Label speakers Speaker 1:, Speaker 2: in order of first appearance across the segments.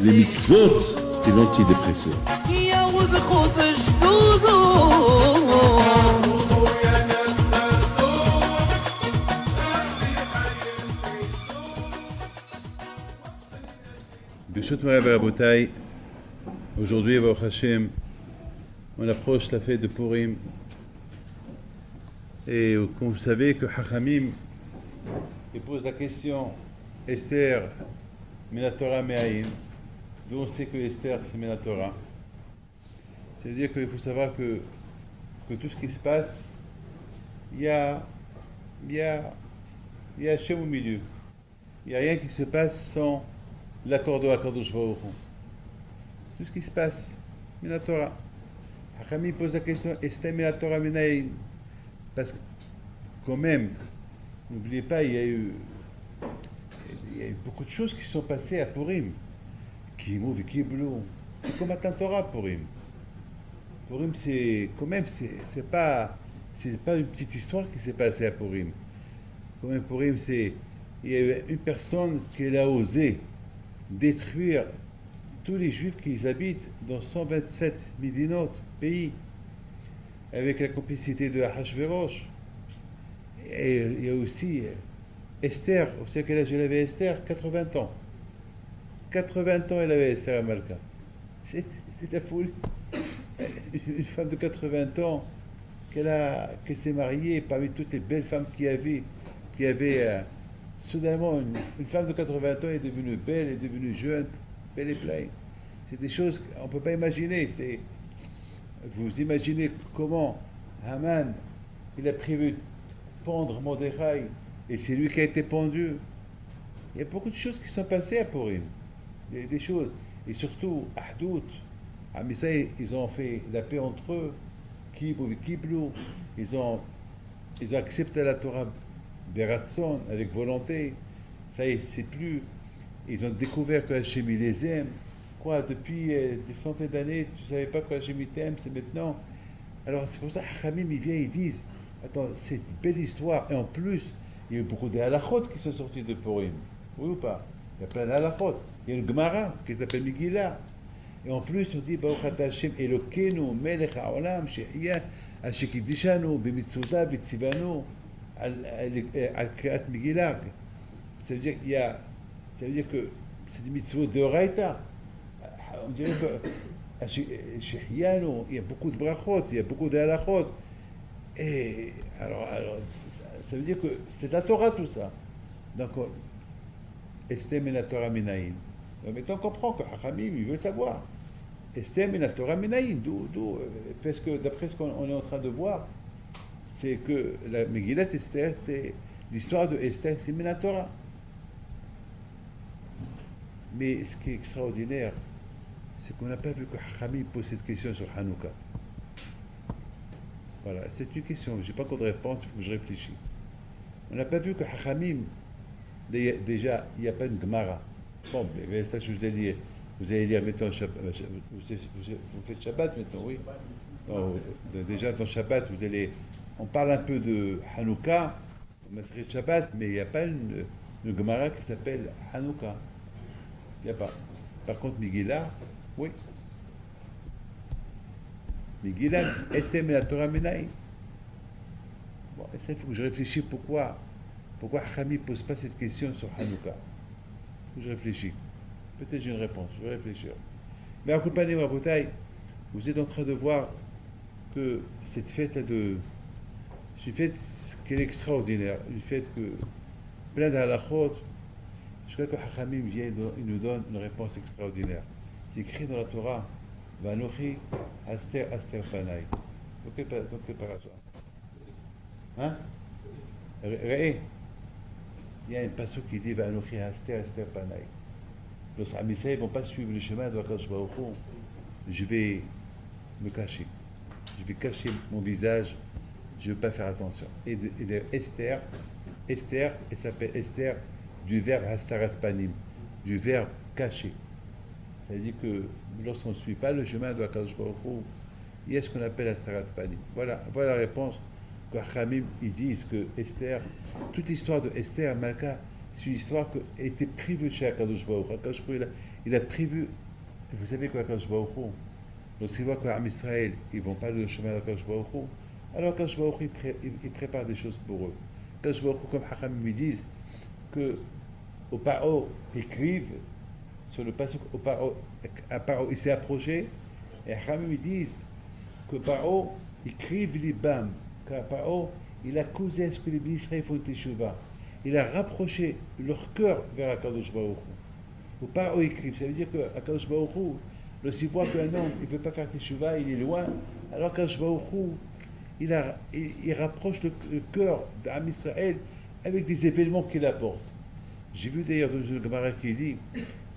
Speaker 1: les mitzvot et l'antidépresseur. Birshot Moray Rabotai, aujourd'hui, Baruch Hashem, on approche la fête de Purim. Et comme vous savez que Chachamim pose la question Esther, Minatora Me'aim, d'où on sait que Esther c'est Minatora. Ça veut dire qu'il faut savoir que tout ce qui se passe, il y a Hachem au milieu. Il n'y a rien qui se passe sans l'accord de Hakadosh Baruch Hu. Tout ce qui se passe, Minatora. Chachamim pose la question Esther Minatora Me'aim. Parce que, quand même, n'oubliez pas, il y a eu beaucoup de choses qui sont passées à Purim. Kimou et Kiblou. C'est comme Matan Torah, Purim. Purim, c'est quand même, c'est pas une petite histoire qui s'est passée à Purim. Quand même, Purim, il y a eu une personne qui a osé détruire tous les Juifs qui habitent dans 127 Midinot, pays, avec la complicité de Ahashverosh. Et il y a aussi Esther. Vous savez quel âge elle avait Esther? 80 ans. 80 ans elle avait Esther Amalka. C'est la folie. Une femme de 80 ans qui s'est mariée parmi toutes les belles femmes qu'il y avait soudainement une femme de 80 ans est devenue belle, est devenue jeune, belle et pleine. C'est des choses qu'on ne peut pas imaginer. Vous imaginez comment Haman, il a prévu pendre Mordechai, et c'est lui qui a été pendu. Il y a beaucoup de choses qui sont passées à Purim. Des choses. Et surtout, Ahdout, Amisaï, ils ont fait la paix entre eux. Kiblou et Kiblou, ils ont accepté la Torah Beratson, avec volonté. Ça y est, c'est plus. Ils ont découvert que Hachem, il les aime. Quoi, depuis des centaines d'années, tu ne savais pas que Hachem t'aime, c'est maintenant. Alors c'est pour ça que Khamim, ils viennent, ils disent, attends, c'est une belle histoire, et en plus, il y a eu beaucoup de halachot qui sont sortis de Purim. Oui ou pas? Il y a plein de halachot. Il y a une Gemara qui s'appelle Megillah. Et en plus, on dit, Baruch Ata Hashem Elokeinu, Melech HaOlam, Shehiya, Asher Kiddishanu, B'mitzvotav, B'tzivanu, al Kriyat Megillah. Ça veut dire que c'est des mitzvot de Oraita. On dirait que Shehianu, il y a beaucoup de brachot, il y a beaucoup de halachot. Et alors, ça veut dire que c'est de la Torah tout ça. Donc, Estem et la Torah Minaïn. Maintenant, on comprend que Hachamim, il veut savoir. Estem et la Torah Minaïn. D'où parce que d'après ce qu'on est en train de voir, c'est que la Megillat Esther, c'est l'histoire de Esther, c'est Minatora. Mais ce qui est extraordinaire, c'est qu'on n'a pas vu que Hachamim pose cette question sur Hanouka. Voilà, c'est une question. Je n'ai pas encore de réponse, il faut que je réfléchisse. On n'a pas vu que Hachamim, déjà, il n'y a pas une Gemara. Bon, mais ça, je vous ai dit, vous allez lire maintenant Shabbat. Vous faites Shabbat maintenant, oui. Non, déjà, dans Shabbat, on parle un peu de Hanouka, Maseret Shabbat, mais il n'y a pas une Gemara qui s'appelle Hanouka. Il n'y a pas. Par contre, Megillah, oui. Megillah, Estem et la Torah Menaï. Bon, et ça, il faut que je réfléchisse pourquoi Hachamim ne pose pas cette question sur Hanouka. Il faut que je réfléchisse. Peut-être j'ai une réponse, je vais réfléchir. Mais à Kulpanim Rabotai, vous êtes en train de voir que cette fête-là c'est une fête qui est extraordinaire, une fête que plein d'halachot. Je crois que Hachamim vient, il nous donne une réponse extraordinaire. C'est écrit dans la Torah, Vanochi Aster Panay. Donc quel paragraphe? Hein? Réé. Il y a un passage qui dit Vanochi Aster Panay. Les Amissaïs ne vont pas suivre le chemin de Hakadosh Baruch Hu. Je vais me cacher. Je vais cacher mon visage. Je ne vais pas faire attention. Et Esther, elle s'appelle Esther du verbe Hastarat Panim, du verbe cacher. C'est-à-dire que lorsqu'on ne suit pas le chemin de Hakadosh Baruch Hu, il y a ce qu'on appelle Hastarat Panim. Voilà la réponse que Hachamim, ils disent que Esther, toute l'histoire de Esther Malka, c'est une histoire qui a été privée chez Hakadosh Baruch Hu. Hakadosh Baruch Hu, il a prévu, vous savez quoi, quand je vois au fond, lorsqu'il voit qu'Am Israël, ils ne vont pas le chemin d'Akadosh Baruch Hu, alors Akadosh Baruch Hu, il prépare des choses pour eux. Akadosh Baruch Hu, comme Hacham lui disent, que au Paro écrivent sur le passage au Paro, à Paro il s'est approché, et Hacham lui disent que Paro écrive les bam, car Paro il a causé à ce que les ministres font teshuva. Il a rapproché leur cœur vers Akadosh Baruch Hu. Au Paro écrive, ça veut dire que Akadosh Baruch Hu, lorsqu'il voit qu'un homme il ne veut pas faire teshuva, il est loin, alors Akadosh Baruch Hu, il rapproche le cœur d'Am Israël avec des événements qu'il apporte. J'ai vu d'ailleurs dans le Gemara qui dit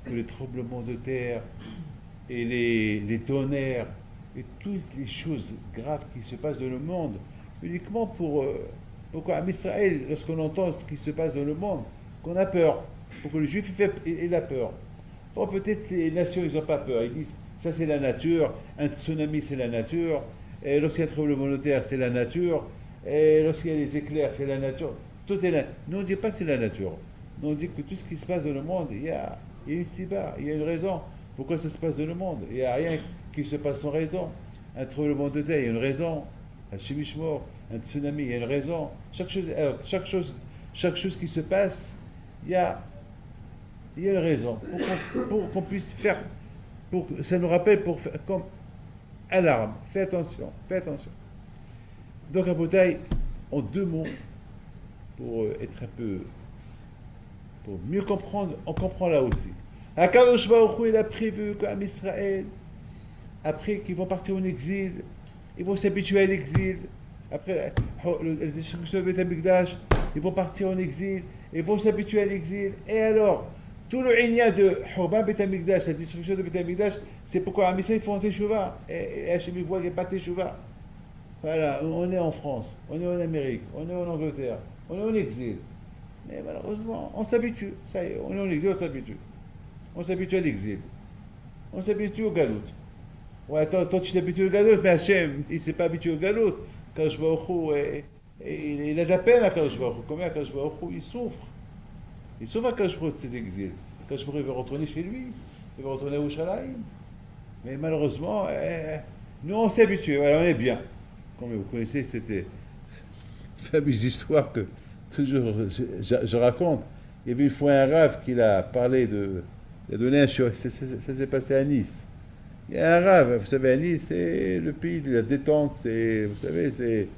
Speaker 1: que les tremblements de terre et les tonnerres et toutes les choses graves qui se passent dans le monde, uniquement pour qu'Am Israël, lorsqu'on entend ce qui se passe dans le monde, qu'on a peur, pour que le juif il a peur. Bon, peut-être les nations ils n'ont pas peur, ils disent ça c'est la nature, un tsunami c'est la nature, et lorsqu'il y a un tremblement de terre c'est la nature, et lorsqu'il y a des éclairs c'est la nature, tout est là. Nous on ne dit pas c'est la nature. Nous on dit que tout ce qui se passe dans le monde, il y a une siba, il y a une raison. Pourquoi ça se passe dans le monde? Il n'y a rien qui se passe sans raison. Un tremblement de terre, il y a une raison. Un chimishmor, un tsunami, il y a une raison. Chaque chose qui se passe, il y a une raison. Pour qu'on puisse faire, ça nous rappelle pour faire comme alarme. Fais attention, fais attention. Donc à Botaï, en deux mots, pour être un peu pour mieux comprendre, on comprend là aussi. Akadosh Baruch Hu, il a prévu qu'Am Israël, après qu'ils vont partir en exil, ils vont s'habituer à l'exil. Après la destruction de Beth Amikdash, ils vont partir en exil, ils vont s'habituer à l'exil. Et alors, tout le inya de Hurban Beth Amikdash, la destruction de Beth Amikdash, c'est pourquoi Am Israël font Teshuvah. Et Hachem voit qu'il n'y a pas Teshuvah. Voilà, on est en France, on est en Amérique, on est en Angleterre, on est en exil. Mais malheureusement, on s'habitue. Ça y est, on est en exil, on s'habitue. On s'habitue à l'exil. On s'habitue au galout. Ouais, toi tu t'habitues au galout, mais Hachem, il ne s'est pas habitué au galout. Kadosh Baruch Hu, il a de la peine à Kadosh Baruch Hu. Combien Kadosh Baruch Hu, il souffre. Il souffre à Kadosh Baruch Hu de cet exil. Kadosh Baruch Hu, il va retourner chez lui. Il va retourner à Yerushalayim. Mais malheureusement, nous on s'est habitué. Voilà, on est bien. Comme vous connaissez, c'était fameuse histoire que toujours je raconte. Il y avait une fois un rave qui a parlé il a donné un show, ça s'est passé à Nice. Il y a un rave, vous savez, à Nice, c'est le pays de la détente, vous savez,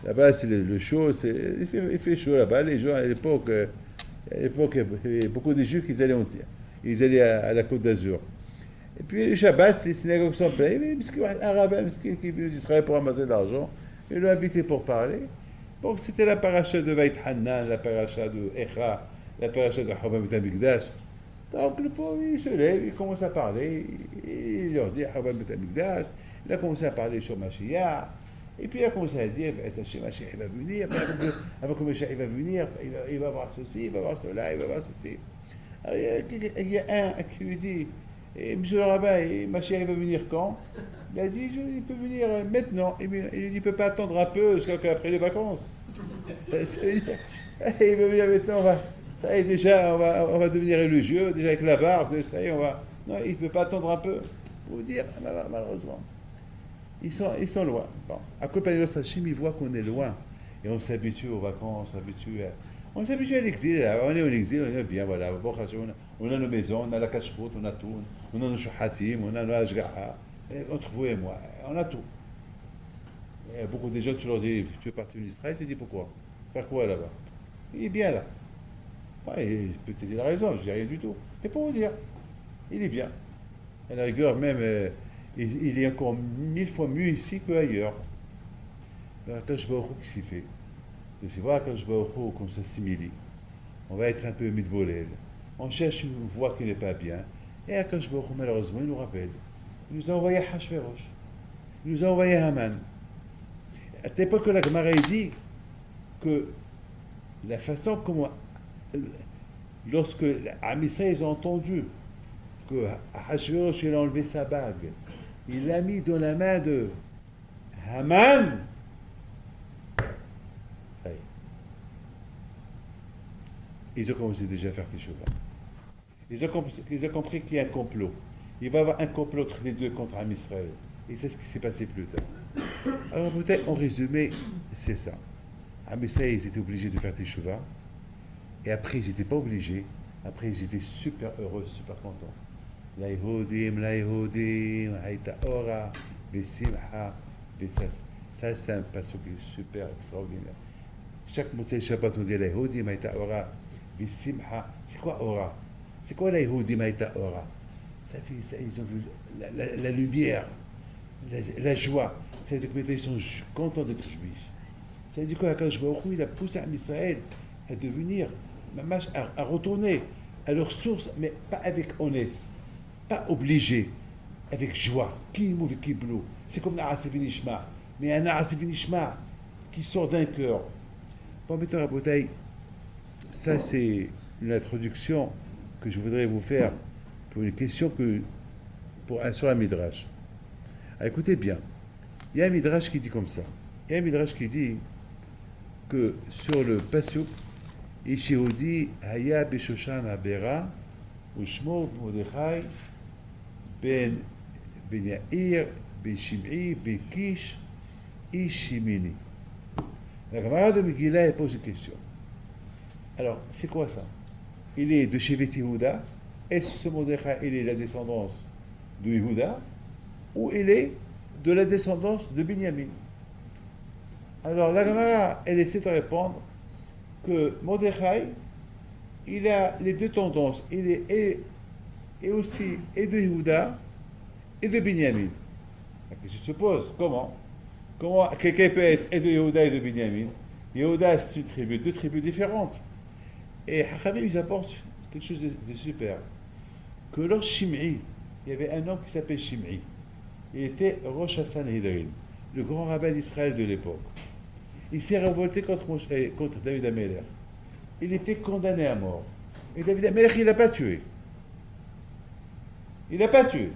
Speaker 1: là-bas c'est le show, il fait chaud là-bas, les gens à l'époque, il y avait beaucoup de juifs qui allaient à la Côte d'Azur. Et puis le Shabbat, les synagogues sont pleines, un rabbin qui est venu d'Israël pour ramasser de l'argent, il l'a invité pour parler. Donc c'était la paracha de Beit Hanan, la paracha de Echa, la paracha de Hurban Beit Amikdash. Donc le pauvre, il se lève, il commence à parler, il leur dit Hurban Beit Amikdash, il a commencé à parler sur Mashiach, et puis il a commencé à dire Mashiach il va venir, avant que Mashiach il va venir, il va voir ceci, il va voir cela, il va voir ceci. Alors il y a un qui lui dit Monsieur le rabbin, Mashiach il va venir quand? Il a dit il peut venir maintenant. Il lui dit il ne peut pas attendre un peu jusqu'après les vacances. Il veut venir maintenant, ça y est déjà, on va devenir religieux, déjà avec la barbe, ça y est, on va. Non, il ne peut pas attendre un peu. Pour vous dire, malheureusement. Ils sont loin. Bon. À cause de notre Hachim, ils voient qu'on est loin. Et on s'habitue aux vacances, on s'habitue à l'exil. Là. On est en exil, on est bien, voilà. On a nos maisons, on a la cache-route, on a tout. On a nos shuhatim, on a nos ashgaha. Entre vous et moi, on a tout. Et beaucoup de gens, tu leur dis, tu veux partir en Israël, tu dis pourquoi? Faire quoi là-bas? Il est bien là. Ouais, peut-être il a raison, je dis rien du tout. Mais pour vous dire, il est bien. À la rigueur, même, il est encore 1000 fois mieux ici qu'ailleurs. Dans Akash Baruch Hu qui s'y fait. Et c'est vrai Akash Baruch Hu qu'on s'assimile. On va être un peu mitbolel. On cherche une voie qui n'est pas bien. Et Akash Baruch Hu, malheureusement, il nous rappelle. Il nous a envoyé Hashverosh. Il nous a envoyé Haman. À cette époque, la Gemara dit que la façon comment, lorsque Am Israël ils ont entendu que Hashverosh il a enlevé sa bague, il l'a mis dans la main de Haman, ça y est. Ils ont commencé déjà à faire teshuva. Ils ont compris qu'il y a un complot. Il va y avoir un complot entre les deux contre Am Israël. Et c'est ce qui s'est passé plus tard. Alors peut-être en résumé, c'est ça. Am Israël, ils étaient obligés de faire Teshuvah. Et après, ils n'étaient pas obligés. Après, ils étaient super heureux, super contents. La Yehudim, Haïta Ora, Besimha, Besas. Ça, c'est un passage super extraordinaire. Chaque Motsei Shabbat, on dit la Yehudim, Haïta Ora, Besimha. C'est quoi Ora? C'est quoi la Yehudim, Haïta Ora? Ça fait ça, ils ont vu la lumière, la joie. Ça veut dire que maintenant, ils sont contents d'être juifs. Ça veut dire quoi? Quand je vois il a poussé à Israël à devenir, à retourner à leur source, mais pas avec honnête, pas obligé, avec joie. Qui mouve qui blou. C'est comme Naasif Nishma. Mais un Naasif Nishma qui sort d'un cœur. Bon, maintenant, la bouteille, ça c'est une introduction que je voudrais vous faire pour une question sur un Midrash. Alors, écoutez bien, il y a un Midrash qui dit comme ça. Il y a un Midrash qui dit que sur le Pasuk, Ishihudi Haya Beshoshan Habera, Ushmo Mordechai, Ben Yair, Ben Shim'i, Ben Kish, Ishimini. La camarade de Megillah, elle pose une question. Alors, c'est quoi ça? Il est de Shevet Yehuda. Est-ce que ce Mordechai, il est la descendance de Yehuda ou il est de la descendance de Binyamin? Alors, la Gemara, elle essaie de répondre que Mordechai, il a les deux tendances. Il est et aussi et de Yehuda et de Binyamin. La question se pose, comment quelqu'un peut être et de Yehuda et de Binyamin? Yehuda, c'est une tribu, deux tribus différentes. Et Hachamim, ils apportent quelque chose de super. Que lors Shim'i, il y avait un homme qui s'appelait Shim'i. Il était Rosh Hassan-Hidrin, le grand rabbin d'Israël de l'époque. Il s'est révolté contre David Ameller. Il était condamné à mort. Et David Ameller, il ne l'a pas tué. Il n'a pas tué.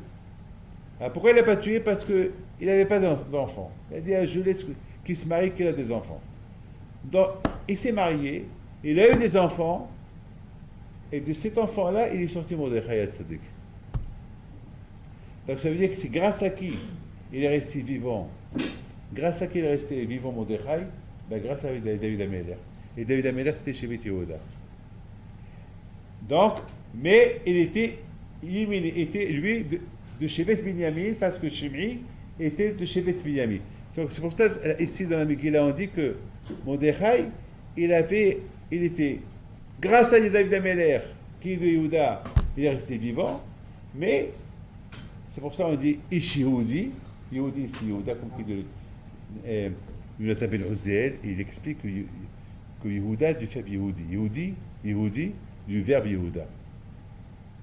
Speaker 1: Alors pourquoi il ne l'a pas tué? Parce qu'il n'avait pas d'enfant. Il a dit, ah, je laisse qu'il se marie, qu'il a des enfants. Donc, il s'est marié, il a eu des enfants, et de cet enfant-là, il est sorti Mordechai Tzaddik. Donc ça veut dire que c'est grâce à qui il est resté vivant. Grâce à qui il est resté vivant Mordechai? Ben grâce à David Ameller. Et David Ameller, c'était chez Yehuda. Donc, mais il était lui de Shevet Binyamin, parce que Shim'i était de Shevet Binyamin. Donc c'est pour ça, ici dans la Megillah, on dit que Mordechai, il était, grâce à David Ameller, qui est de Yehuda, il est resté vivant, mais c'est pour ça qu'on dit Ish-Yehudi, Yehudi c'est Yehuda, comme qui de Yonatan ben Uziel, il explique que Yehuda du verbe Yehudi, Yehudi du verbe Yehuda.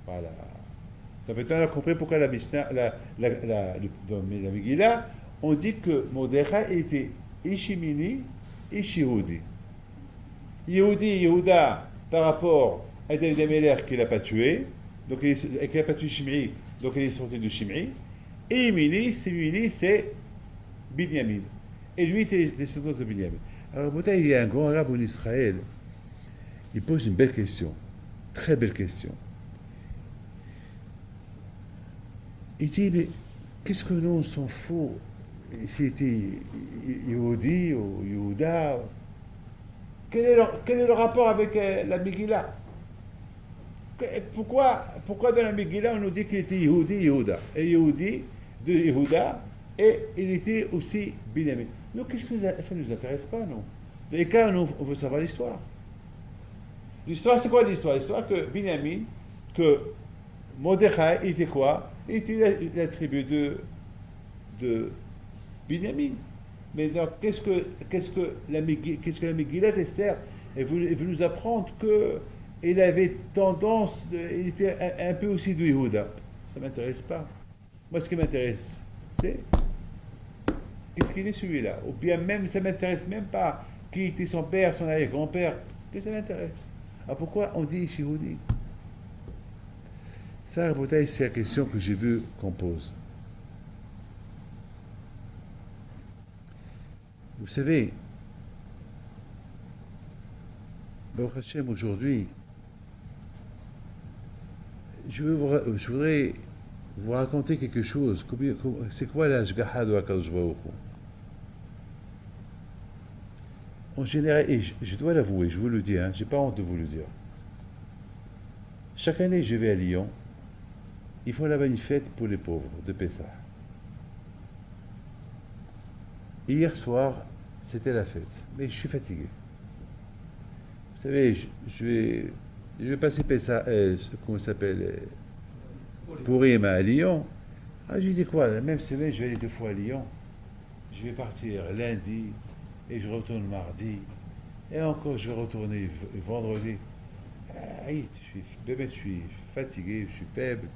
Speaker 1: Voilà. Donc maintenant on a compris pourquoi la Mishnah, dans la Megillah, on dit que Mordechai était Ishimini, Ish-Yehudi. Yehudi, Yehuda, par rapport à David Ameller qui l'a pas tué, donc qui n'a pas tué Shim'i, donc il est sorti de Shim'i. Et Mini, c'est Binyamin. Et lui était descendant de Binyamin. Alors, il y a un grand arabe en Israël, il pose une belle question, très belle question. Il dit, mais qu'est-ce que nous on s'en fout? S'il était Yehudi ou Yehuda, quel est le rapport avec la Megillah? Pourquoi dans la Megillah on nous dit qu'il était Yehudi, Yehuda, et Yehudi de Yehuda, et il était aussi Binyamin? Nous, qu'est-ce que ça ne nous intéresse pas, nous? Les cas, nous, on veut savoir l'histoire. L'histoire, c'est quoi l'histoire? L'histoire que Binyamin, que Mordechai, il était quoi? Il était la tribu de Binyamin. Mais donc, qu'est-ce que la Megillah d'Esther, elle veut nous apprendre que il avait tendance, il était un peu aussi de Yehuda. Ça ne m'intéresse pas. Moi, ce qui m'intéresse, c'est qu'est-ce qu'il est celui-là? Ou bien même, ça ne m'intéresse même pas qui était son père, son arrière-grand-père. Qu'est-ce que ça m'intéresse? Alors pourquoi on dit Yehudi? Ça, c'est la question que j'ai vu qu'on pose. Vous savez, Baruch Hashem, aujourd'hui, Je voudrais vous raconter quelque chose. C'est quoi la Shgaha de Hakadosh Baruch Hu? En général, et je dois l'avouer, je vous le dis, hein, j'ai pas honte de vous le dire. Chaque année, je vais à Lyon. Ils font là-bas une fête pour les pauvres de Pessah. Hier soir, c'était la fête, mais je suis fatigué. Vous savez, je vais passer Pessah, comment ça s'appelle, Purim à Lyon. Ah, je dis quoi, la même semaine, je vais aller 2 fois à Lyon. Je vais partir lundi et je retourne mardi. Et encore, je vais retourner vendredi. Ah, je suis fatigué, je suis faible.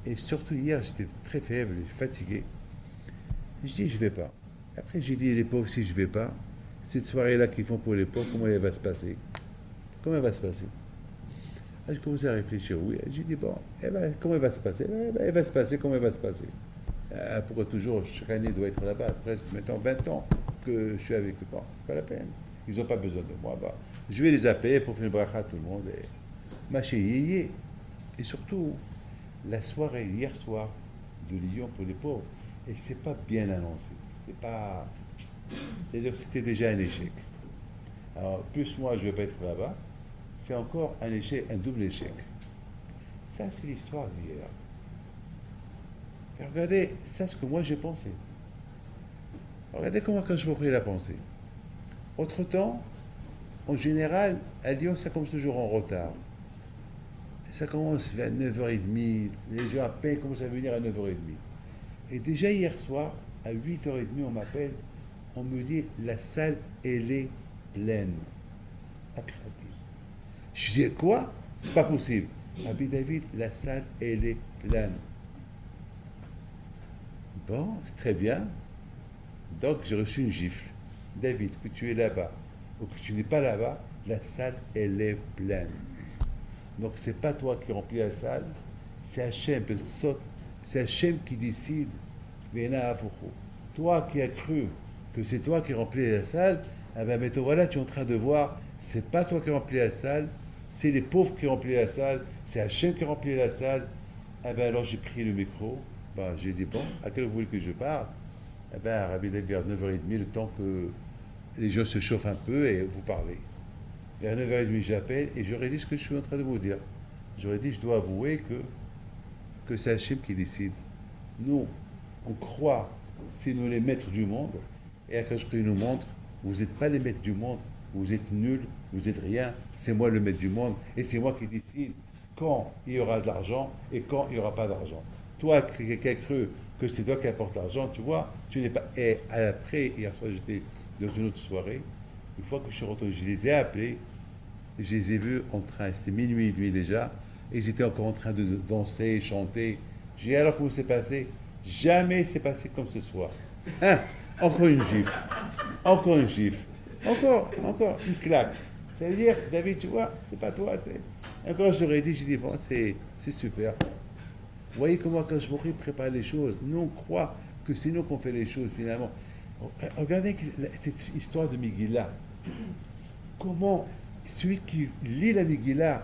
Speaker 1: Et surtout hier, j'étais très faible, fatigué. Je dis, je vais pas. Après, j'ai dit, les pauvres, si je vais pas, cette soirée-là qu'ils font pour les pauvres, comment elle va se passer? Comment elle va se passer? Ah, je commençais à réfléchir, oui. J'ai dit, bon, comment elle va se passer? Elle va se passer, comment elle va se passer? Pourquoi toujours, chaque année, doit être là-bas, presque maintenant 20 ans que je suis avec eux. Bon, c'est pas la peine. Ils n'ont pas besoin de moi. Bah, je vais les appeler pour faire une bracha à tout le monde. Et mâcher yéyé. Et surtout, la soirée, hier soir, de Lyon pour les pauvres, et c'est pas bien annoncé. C'était pas. C'est-à-dire que c'était déjà un échec. Alors, plus moi, je ne vais pas être là-bas, c'est encore un échec, un double échec. Ça, c'est l'histoire d'hier. Et regardez, ça, ce que moi j'ai pensé. Regardez comment quand je me l'a pensé. Autre temps, en général, à Lyon, ça commence toujours en retard. Ça commence vers 9h30, les gens à peine commencent à venir à 9h30. Et déjà hier soir, à 8h30, on m'appelle, on me dit, la salle, elle est pleine. À craquer. Je dis, quoi? C'est pas possible. Rabbi David, la salle, elle est pleine. Bon, c'est très bien. Donc, j'ai reçu une gifle. David, que tu es là-bas ou que tu n'es pas là-bas, la salle, elle est pleine. Donc, c'est pas toi qui remplis la salle, c'est Hachem, c'est Hachem qui décide. Toi qui as cru que c'est toi qui remplis la salle, eh ben, mais toi, voilà, tu es en train de voir, c'est pas toi qui remplis la salle, c'est les pauvres qui remplissent la salle, c'est Hachem qui remplit la salle. Eh ben, alors j'ai pris le micro, ben, j'ai dit, bon, à quelle heure vous voulez que je parle? Eh ben, Rabbi Lev, vers 9h30, le temps que les gens se chauffent un peu et vous parlez. Vers 9h30, j'appelle et j'aurais dit ce que je suis en train de vous dire. J'aurais dit, je dois avouer que c'est Hachem qui décide. Nous, on croit, c'est nous les maîtres du monde, et à quand je nous montre, vous n'êtes pas les maîtres du monde, vous êtes nuls, vous n'êtes rien, c'est moi le maître du monde, et c'est moi qui décide quand il y aura de l'argent et quand il n'y aura pas d'argent. Toi qui as cru que c'est toi qui apporte l'argent, tu vois, tu n'es pas. Et après, hier soir, j'étais dans une autre soirée, une fois que je suis retourné, je les ai appelés, je les ai vus en train, c'était minuit et demi déjà, et ils étaient encore en train de danser, chanter. J'ai dit, alors comment c'est passé? Jamais c'est passé comme ce soir. Hein? Encore une gifle. Encore une gifle. Encore une claque. Ça veut dire, David, tu vois, c'est pas toi, c'est. Encore je l'aurais dit, j'ai dit, bon, c'est super. Vous voyez comment quand je me prépare les choses, nous on croit que c'est nous qu'on fait les choses finalement. Regardez cette histoire de Megillah. Comment celui qui lit la Megillah,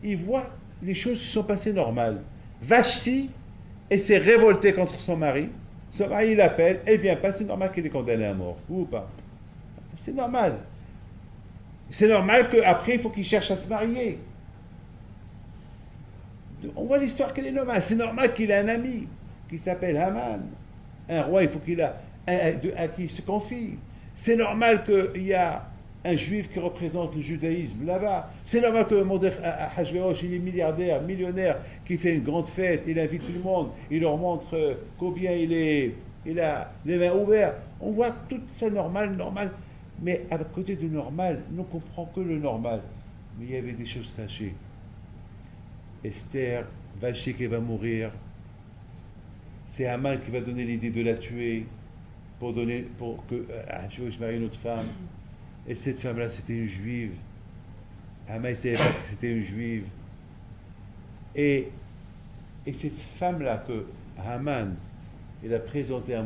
Speaker 1: il voit les choses qui sont passées normales. Vashti, elle s'est révoltée contre son mari. Son mari l'appelle, elle vient pas, c'est normal qu'elle est condamnée à mort. Ou pas? C'est normal. C'est normal qu'après, il faut qu'il cherche à se marier. On voit l'histoire qu'elle est normale. C'est normal qu'il ait un ami qui s'appelle Haman. Un roi, il faut qu'il ait à qui il se confie. C'est normal qu'il y a un juif qui représente le judaïsme là-bas. C'est normal que Hachvérosh, il est milliardaire, millionnaire, qui fait une grande fête, il invite tout le monde, il leur montre combien il a les mains ouvertes. On voit tout ça normal. Mais à côté du normal, nous ne comprenons que le normal. Mais il y avait des choses cachées. Esther, Vashti qui va mourir. C'est Haman qui va donner l'idée de la tuer pour que je marie une autre femme. Et cette femme-là, c'était une juive. Haman ne savait pas que c'était une juive. Et cette femme-là que Haman, il a présentée à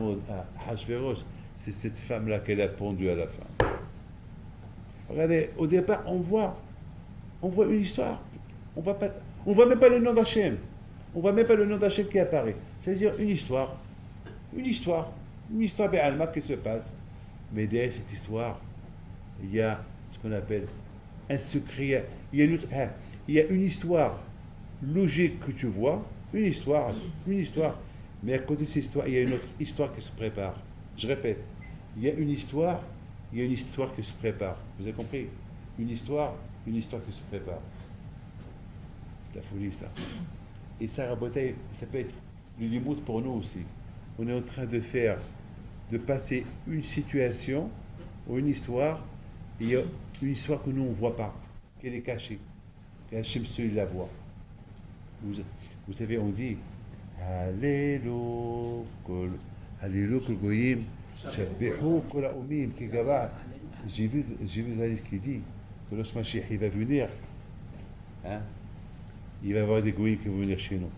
Speaker 1: Hachvérosh, c'est cette femme-là qu'elle a pondue à la fin. Regardez, au départ, on voit une histoire. On voit même pas le nom d'Hachem. On voit même pas le nom d'Hachem qui apparaît. C'est-à-dire une histoire, une histoire Béalma qui se passe. Mais derrière cette histoire, il y a ce qu'on appelle un secret. Il y a il y a une histoire logique que tu vois, une histoire. Mais à côté de cette histoire, il y a une autre histoire qui se prépare. Je répète, il y a une histoire, il y a une histoire qui se prépare. Vous avez compris? Une histoire qui se prépare. C'est la folie, ça. Et ça, Rabotai, ça peut être le limout pour nous aussi. On est en train de passer une situation ou une histoire, et il y a une histoire que nous, on ne voit pas, qu'elle est cachée. Et Hachem seul la voit. Vous savez, on dit Allélo kol goyim shabbihu kol ha'umim ki gaba. J'ai vu Zalif qui dit que lorsque Mashiach il va venir, hein, il va y avoir des goyim qui vont venir chez nous.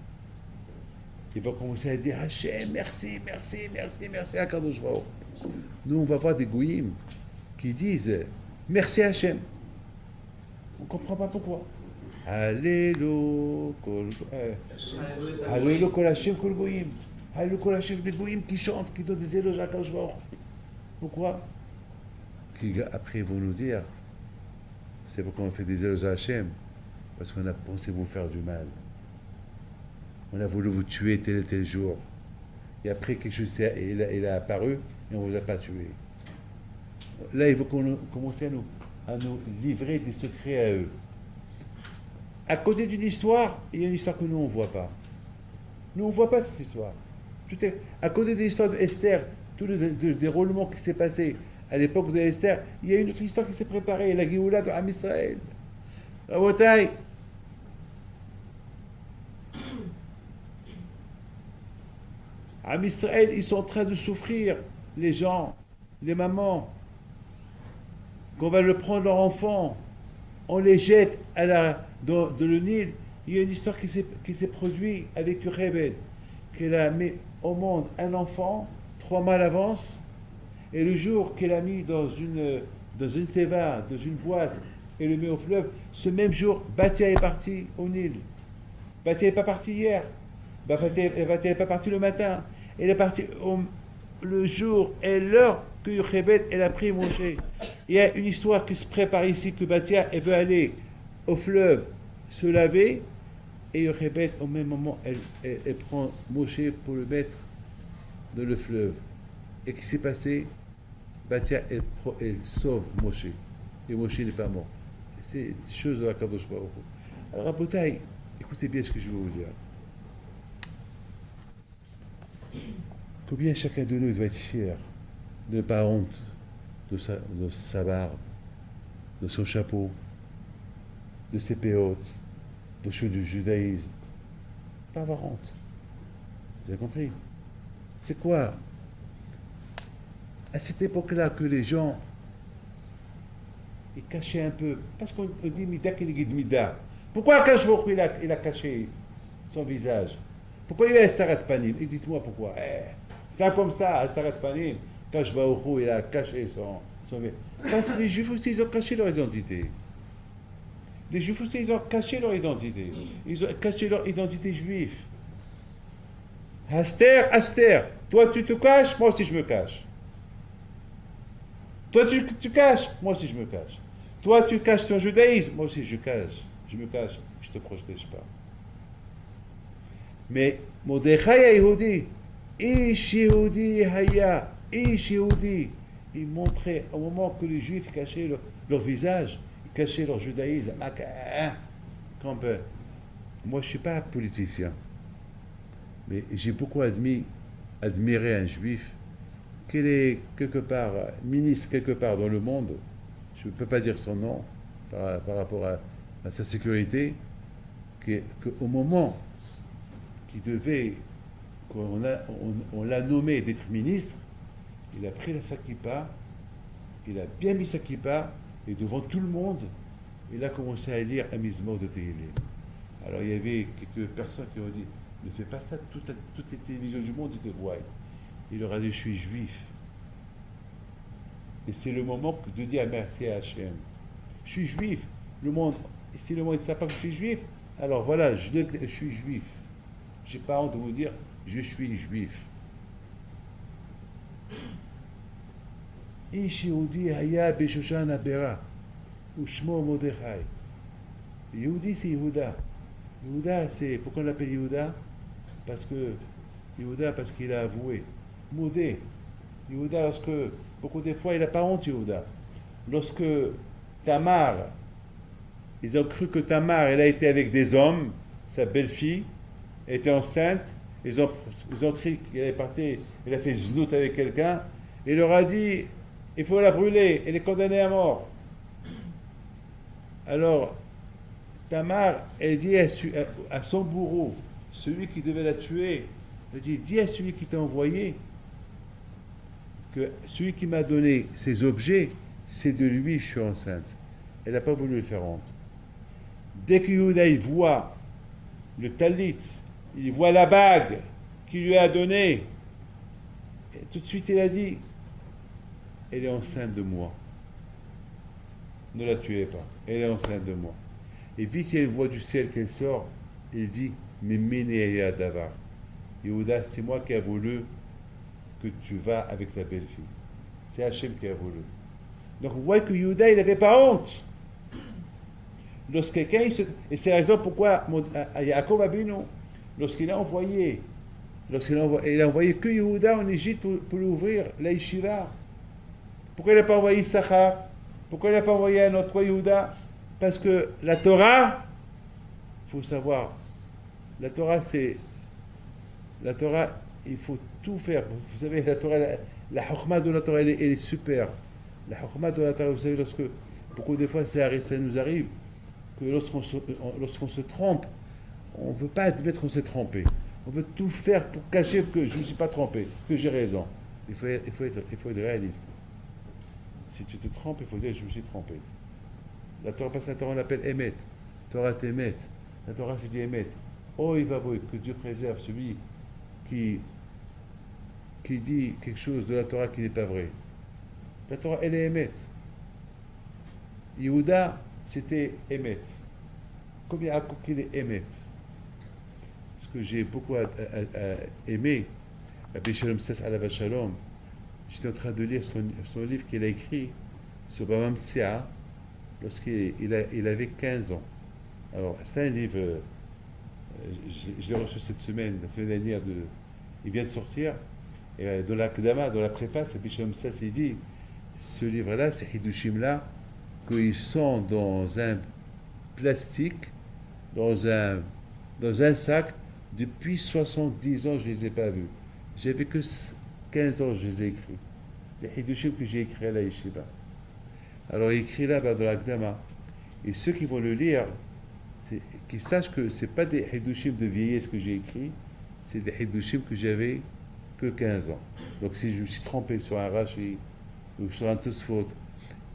Speaker 1: Il va commencer à dire Hachem, merci, merci, merci, merci à Kadosh Baruch. Nous, on va voir des goyim qui disent merci Hachem. On ne comprend pas pourquoi. Allélo kol Hachem kol goyim. Allélo kol Hachem, des goyim qui chantent, qui donnent des éloges à Kadosh Baruch. Pourquoi? Après, ils vont nous dire, c'est pourquoi on fait des éloges à Hachem, parce qu'on a pensé vous faire du mal. On a voulu vous tuer tel et tel jour. Et après, quelque chose il a apparu et on ne vous a pas tué. Là, il faut qu'on commence à nous livrer des secrets à eux. À côté d'une histoire, il y a une histoire que nous, on ne voit pas. Nous, on ne voit pas cette histoire. À côté de l'histoire d'Esther, tout le déroulement qui s'est passé à l'époque de Esther, il y a une autre histoire qui s'est préparée, la Géoula de Am Israël. Rabotai, Am Israël, ils sont en train de souffrir, les gens, les mamans, qu'on va le prendre leur enfant, on les jette dans le Nil. Il y a une histoire qui s'est produite avec Yochebed, qu'elle a mis au monde un enfant 3 mois à l'avance, et le jour qu'elle a mis dans une teva, dans une boîte, et le met au fleuve, ce même jour, Batia est parti au Nil. Batia n'est pas parti hier. Batia n'est pas parti le matin. Elle est partie le jour et l'heure que Yochebed elle a pris Moshe. Il y a une histoire qui se prépare ici, que Batia elle veut aller au fleuve se laver, et Yochebed au même moment elle prend Moshe pour le mettre dans le fleuve. Et qu'est-ce qui s'est passé? Batia elle sauve Moshe, et Moshe n'est pas mort. C'est chose de la Kadosh Baruch Hu. Alors Rabotai, écoutez bien ce que je vais vous dire. Combien chacun de nous doit être fier, de pas honte de sa barbe, de son chapeau, de ses péotes, de choses du judaïsme. Pas avoir honte. Vous avez compris? C'est quoi? À cette époque-là que les gens ils cachaient un peu, parce qu'on dit Mida qu'il est Mida. Pourquoi Akash Baruch il a caché son visage? Pourquoi il y a Estarat Panim? Et dites-moi pourquoi. C'est comme ça, Estarat Panim. Akash Baruch il a caché son visage. Parce que les Juifs aussi, ils ont caché leur identité. Les Juifs aussi, ils ont caché leur identité. Ils ont caché leur identité juive. Aster, toi tu te caches, moi aussi je me cache. Toi tu caches, moi aussi je me cache. Toi tu caches ton judaïsme, moi aussi je me cache, je te protège pas. Mais Mordechai Yehudi, Ish Yehudi Haya, Ish Yehudi, il montrait au moment que les Juifs cachaient leur visage, ils cachaient leur judaïsme. Moi je ne suis pas politicien, mais j'ai beaucoup admiré un Juif qu'il est quelque part, ministre quelque part dans le monde, je ne peux pas dire son nom par rapport à sa sécurité, qu'au moment qu'on l'a nommé d'être ministre, il a pris sa kippa, il a bien mis sa kippa, et devant tout le monde, il a commencé à lire un mizmor de Tehillim. Alors il y avait quelques personnes qui ont dit, ne fais pas ça, toutes les télévisions du monde étaient voient. Il leur a dit, je suis juif. Et c'est le moment de dire merci à Hachem. Je suis juif. Si le monde ne sait pas que je suis juif, alors voilà, je suis juif. j'ai pas honte de vous dire, je suis juif. איש יהודי היה בשושן הבירה, ושמו מרדכי. Yehudi, c'est Yehuda. Yehuda, c'est... Pourquoi on l'appelle Yehuda? Parce que... Yehuda, parce qu'il a avoué. Moudé. Yehuda, lorsque... Beaucoup de fois, il n'a pas honte, Yehuda. Lorsque Tamar... Ils ont cru que Tamar, elle a été avec des hommes, sa belle-fille, était enceinte, ils ont cru qu'elle est partie, elle a fait znout avec quelqu'un, et il leur a dit, il faut la brûler, elle est condamnée à mort. Alors, Tamar, elle dit à son bourreau, celui qui devait la tuer, elle dit, dis à celui qui t'a envoyé, que celui qui m'a donné ces objets, c'est de lui que je suis enceinte. Elle n'a pas voulu le faire honte. Dès que Yehuda il voit le talit, il voit la bague qu'il lui a donnée, et tout de suite il a dit, elle est enceinte de moi. Ne la tuez pas, elle est enceinte de moi. Et vite il voit du ciel qu'elle sort, il dit, mais Ménéa Davar. Yehuda, c'est moi qui ai voulu que tu vas avec ta belle-fille. C'est Hachem qui a voulu. Donc vous voyez que Yehuda, il n'avait pas honte. Lorsque quelqu'un, et c'est la raison pourquoi Yaakov Abinu, lorsqu'il a envoyé que Yehuda en Égypte pour l'ouvrir, la Yeshiva. Pourquoi il n'a pas envoyé Issachar? Pourquoi il n'a pas envoyé un autre Yehuda? Parce que la Torah, il faut savoir, la Torah, il faut tout faire. Vous savez, la Torah, la Chokhmah de la Torah, elle est super. La Chokhmah de la Torah, vous savez, beaucoup de fois, ça nous arrive, que lorsqu'on se trompe, on ne veut pas admettre qu'on s'est trompé. On veut tout faire pour cacher que je ne me suis pas trompé, que j'ai raison. Il faut être réaliste. Si tu te trompes, il faut dire je me suis trompé. La Torah, parce que la Torah, on l'appelle Emet. Torah Emet. La Torah, c'est dit Emet. Oh, il va voir que Dieu préserve celui qui dit quelque chose de la Torah qui n'est pas vrai. La Torah, elle est Emet. Yehuda, c'était Emet. Comme Yaakov qu'il est Emet. Ce que j'ai beaucoup aimé, Rabbi Shalom Sas Alav Shalom, j'étais en train de lire son livre qu'il a écrit sur Bava Metzia lorsqu'il avait 15 ans. Alors, c'est un livre, je l'ai reçu cette semaine, la semaine dernière, il vient de sortir, et dans la Kdama, dans la préface, Rabbi Shalom Sas, il dit, ce livre-là, ces Hidushim-là, qu'ils sont dans un plastique, dans un sac, depuis 70 ans, je ne les ai pas vus. J'avais que 15 ans, je les ai écrits. Les Hidushim que j'ai écrits à la Yeshiva. Alors, il écrit là-bas dans la Gdama. Et ceux qui vont le lire, qu'ils sachent que ce n'est pas des Hidushim de vieillesse que j'ai écrits, c'est des Hidushim que j'avais que 15 ans. Donc, si je me suis trompé sur un Rashi ou sur un Tosfot,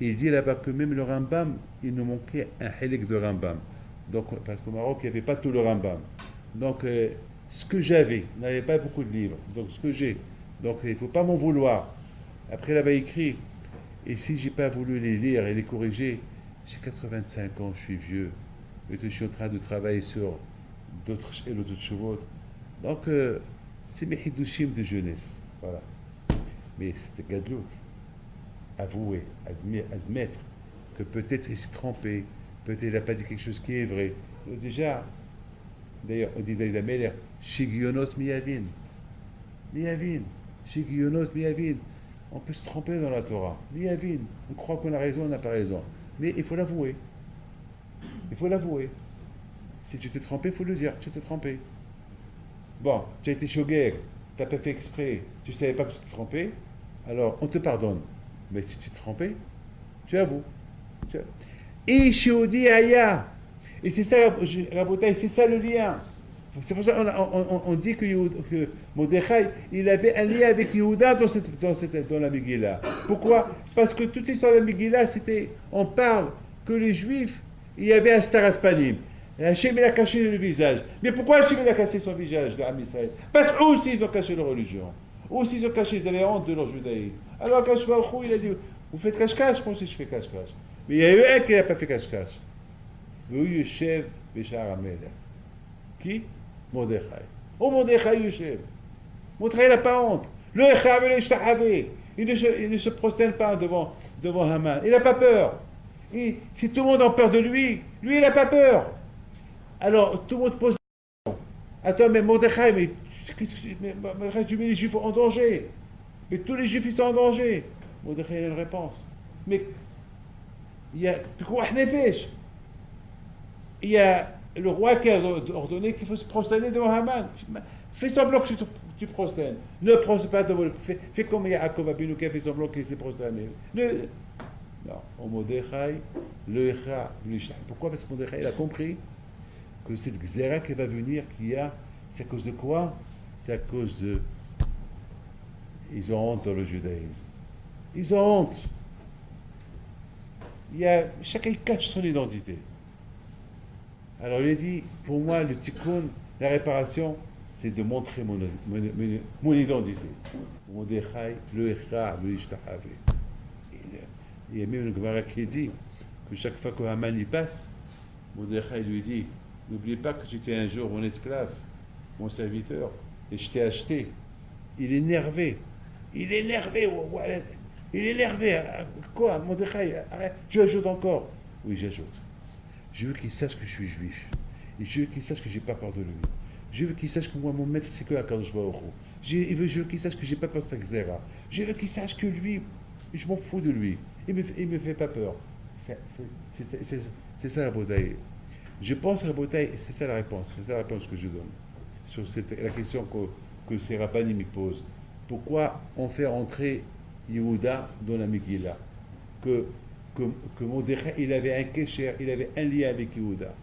Speaker 1: il dit là-bas que même le Rambam, il nous manquait un Hélik de Rambam. Donc, parce qu'au Maroc, il n'y avait pas tout le Rambam. Donc, ce que j'avais, il n'y avait pas beaucoup de livres. Donc, ce que j'ai. Donc, il ne faut pas m'en vouloir. Après, là-bas, écrit, et si je n'ai pas voulu les lire et les corriger, j'ai 85 ans, je suis vieux. Et je suis en train de travailler sur d'autres chevaux. Donc, c'est mes hidushim de jeunesse. Voilà. Mais c'était gadlout. Avouer, admettre que peut-être il s'est trompé, peut-être il n'a pas dit quelque chose qui est vrai. Déjà, d'ailleurs, on dit David Ameler, Shigionot miyavin. Miyavin. Shigionot miyavin. On peut se tromper dans la Torah. Miyavin. On croit qu'on a raison, on n'a pas raison. Mais il faut l'avouer. Il faut l'avouer. Si tu t'es trompé, il faut le dire. Tu t'es trompé. Bon, tu as été shoguer, tu n'as pas fait exprès, tu ne savais pas que tu t'es trompé, alors on te pardonne. Mais si tu t'es trompé, tu avoues. Et Shiodi Aya. Et c'est ça, Rabotai, c'est ça le lien. C'est pour ça qu'on dit que Mordechai, il avait un lien avec Yehuda dans la Megillah. Pourquoi? Parce que toute l'histoire de la Megillah, on parle que les Juifs, il y avait un Starat Panim. Hachem, il a caché le visage. Mais pourquoi Hachem, il a caché son visage, l'Am Israël? Parce qu'eux aussi, ils ont caché leur religion. Eux aussi, ils ont caché, ils avaient honte de leur judaïsme. Alors, Akash Baruch Hu, il a dit, vous faites cache-cache? Moi aussi, je fais cache-cache. Mais il y a eu un qui n'a pas fait cache-cache. Qui? Mordechai. Oh Mordechai Yoshev. Mordechai n'a pas honte. Le Echav et le Ishtahavé. Il ne se prosterne pas devant Haman. Il n'a pas peur. Si tout le monde a peur de lui, lui il n'a pas peur. Alors tout le monde pose la question. Attends, mais Mordechai, Mordechai, tu mets les Juifs en danger. Mais tous les Juifs ils sont en danger. Mordechai a une réponse. Mais il y a il y a le roi qui a ordonné qu'il faut se prosterner devant Haman. Fais semblant que tu prosternes. Ne prosterne pas devant. Fais comme Yaakov Abinu qui a fait semblant qu'il s'est prosterné. Non, au Mordechai, le Echa, pourquoi? Parce que Mordechai il a compris que cette Xéra qui va venir, c'est à cause de quoi? C'est à cause de. Ils ont honte dans le judaïsme. Ils ont honte. Chacun cache son identité. Alors il a dit, pour moi, le tikkun, la réparation, c'est de montrer mon identité. Mordechai, le Echa, le Ishtahavé. Il y a même une Gemara qui dit que chaque fois que Haman y passe, Mordechai lui dit, n'oublie pas que tu étais un jour mon esclave, mon serviteur, et je t'ai acheté. Il est énervé. Il est énervé. Il est énervé. Quoi, Mordechai, arrête, tu ajoutes encore. Oui, j'ajoute. Je veux qu'il sache que je suis juif. Et je veux qu'il sache que j'ai pas peur de lui. Je veux qu'il sache que moi, mon maître, c'est que Akadosh Baruch Hu. Je veux qu'il sache que j'ai pas peur de sa xéra. Je veux qu'il sache que lui, je m'en fous de lui. Il me fait pas peur. C'est ça la bataille. Je pense la bataille, c'est ça la réponse. C'est ça la réponse que je donne. Sur la question que ces rabbinim me posent. Pourquoi on fait rentrer Yehuda dans la Megillah? Que Mordechai, il avait un kécher, il avait un lien avec Yehuda.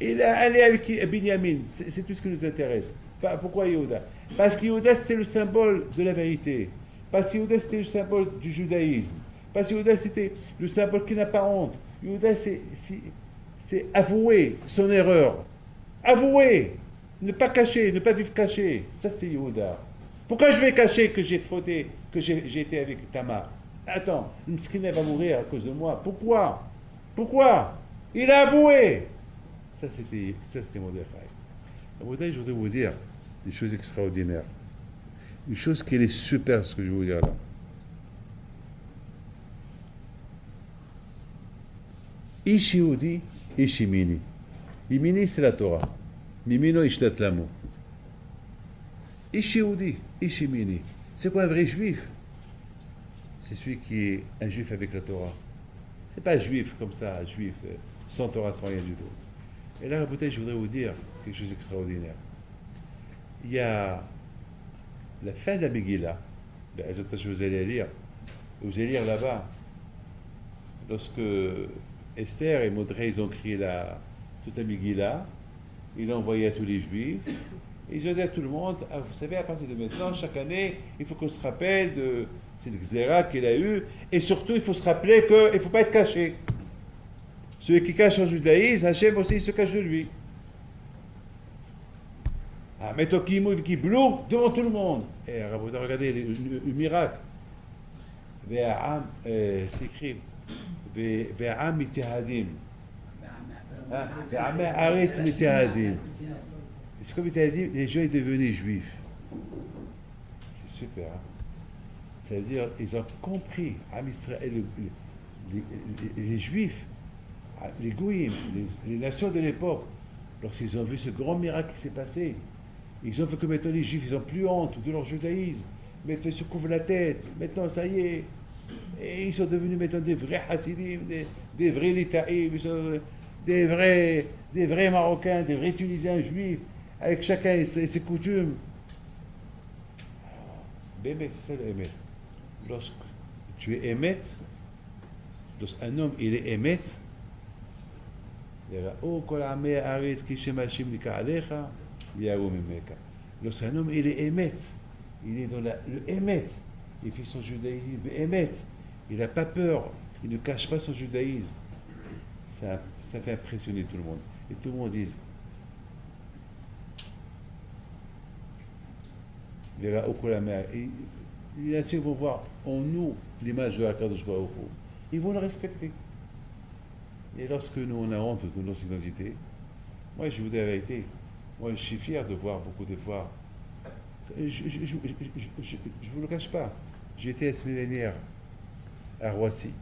Speaker 1: Il a un lien avec Binyamin. C'est tout ce qui nous intéresse. Pourquoi Yehuda? Parce que Yehuda, c'était le symbole de la vérité. Parce que Yehuda, c'était le symbole du judaïsme. Parce que Yehuda, c'était le symbole qui n'a pas honte. Yehuda, c'est avouer son erreur. Avouer. Ne pas cacher, ne pas vivre caché. Ça, c'est Yehuda. Pourquoi je vais cacher que j'ai fauté, que j'ai été avec Tamar? Attends, une skina va mourir à cause de moi. Pourquoi? Il a avoué. Ça, c'était Mordechai. Mordechai, je voudrais vous dire des choses extraordinaires. Une chose qui est super, ce que je vais vous dire là. Ish Yehudi, Ish Yemini. Yemini, c'est la Torah. Mimino Ishtat Lamo. Ish Yehudi, Ish Yemini. C'est quoi un vrai juif? C'est celui qui est un juif avec la Torah. C'est pas un juif comme ça, un juif sans Torah, sans rien du tout. Et là, peut-être, je voudrais vous dire quelque chose d'extraordinaire. Il y a la fin de la Megillah. Vous allez lire là-bas. Lorsque Esther et Mordechai, ils ont écrit toute la Megillah, ils l'ont envoyé à tous les Juifs, et ils ont dit à tout le monde, vous savez, à partir de maintenant, chaque année, il faut qu'on se rappelle de cette xéra qu'il a eue, et surtout, il faut se rappeler qu'il ne faut pas être caché. Celui qui cache en judaïsme, Hachem aussi, il se cache de lui. Mettons qui mouille, qui bloue devant tout le monde. Et vous avez regardé le miracle. C'est écrit. Ve'am mitihadim. Ve'am haaretz mitihadim. C'est comme il a dit, les gens ils devenaient juifs. C'est super. Hein? Ça veut dire, ils ont compris, les juifs, les goïms, les nations de l'époque, lorsqu'ils ont vu ce grand miracle qui s'est passé, ils ont vu que maintenant les juifs, ils n'ont plus honte de leur judaïsme. Maintenant ils se couvrent la tête. Maintenant ça y est. Et ils sont devenus maintenant des vrais hassidim, des vrais litaïm, des vrais Marocains, des vrais Tunisiens juifs, avec chacun ses coutumes. Bébé, c'est ça le émet. Lorsque tu es émet, lorsqu'un homme il est émet, lorsqu'un homme il est émet, il est dans le émet, il fait son judaïsme émet, il n'a pas peur, il ne cache pas son judaïsme. Ça fait impressionner tout le monde. Et tout le monde dit, verra au la mer. Les nations vont voir en nous l'image de Akadosh Baruch Hu. Ils vont le respecter. Et lorsque nous on a honte de notre identité, moi je vous dis la vérité, Moi, je suis fier de voir beaucoup de fois. Je vous le cache pas. J'étais la semaine dernière à Roissy.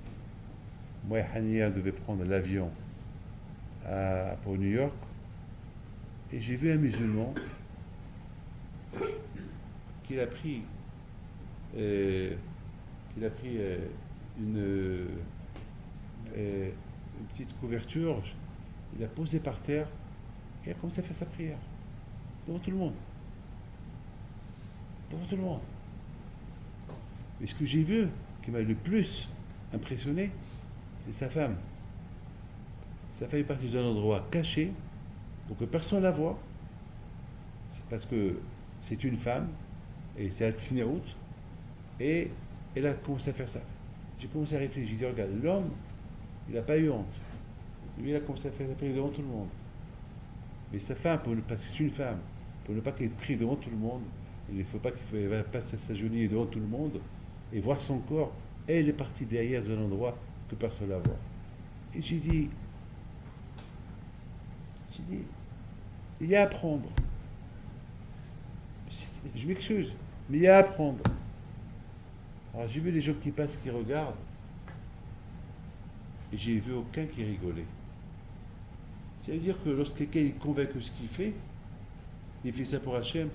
Speaker 1: Moi et Hania devait prendre l'avion pour New York. Et j'ai vu un musulman qui a pris, euh, une, une petite couverture, il a posé par terre et il a commencé à faire sa prière devant tout le monde. Devant tout le monde. Mais ce que j'ai vu qui m'a le plus impressionné, c'est sa femme. Sa femme est partie dans un endroit caché pour que personne ne la voie. C'est parce que c'est une femme et c'est Hatznéout et elle a commencé à faire ça. J'ai commencé à réfléchir, j'ai dit regarde, l'homme, il n'a pas eu honte. Lui, il a commencé à faire la prière devant tout le monde. Mais sa femme, parce que c'est une femme, pour ne pas qu'elle prie devant tout le monde, il ne faut pas qu'elle passe s'agenouiller devant tout le monde et voir son corps. Elle est partie derrière dans un endroit que personne ne la voit. Et j'ai dit, il y a à apprendre. Je m'excuse, mais il y a à apprendre. Alors j'ai vu les gens qui passent, qui regardent, et j'ai vu aucun qui rigolait. Ça veut dire que lorsque quelqu'un est convaincu de ce qu'il fait, il fait ça pour Hachem,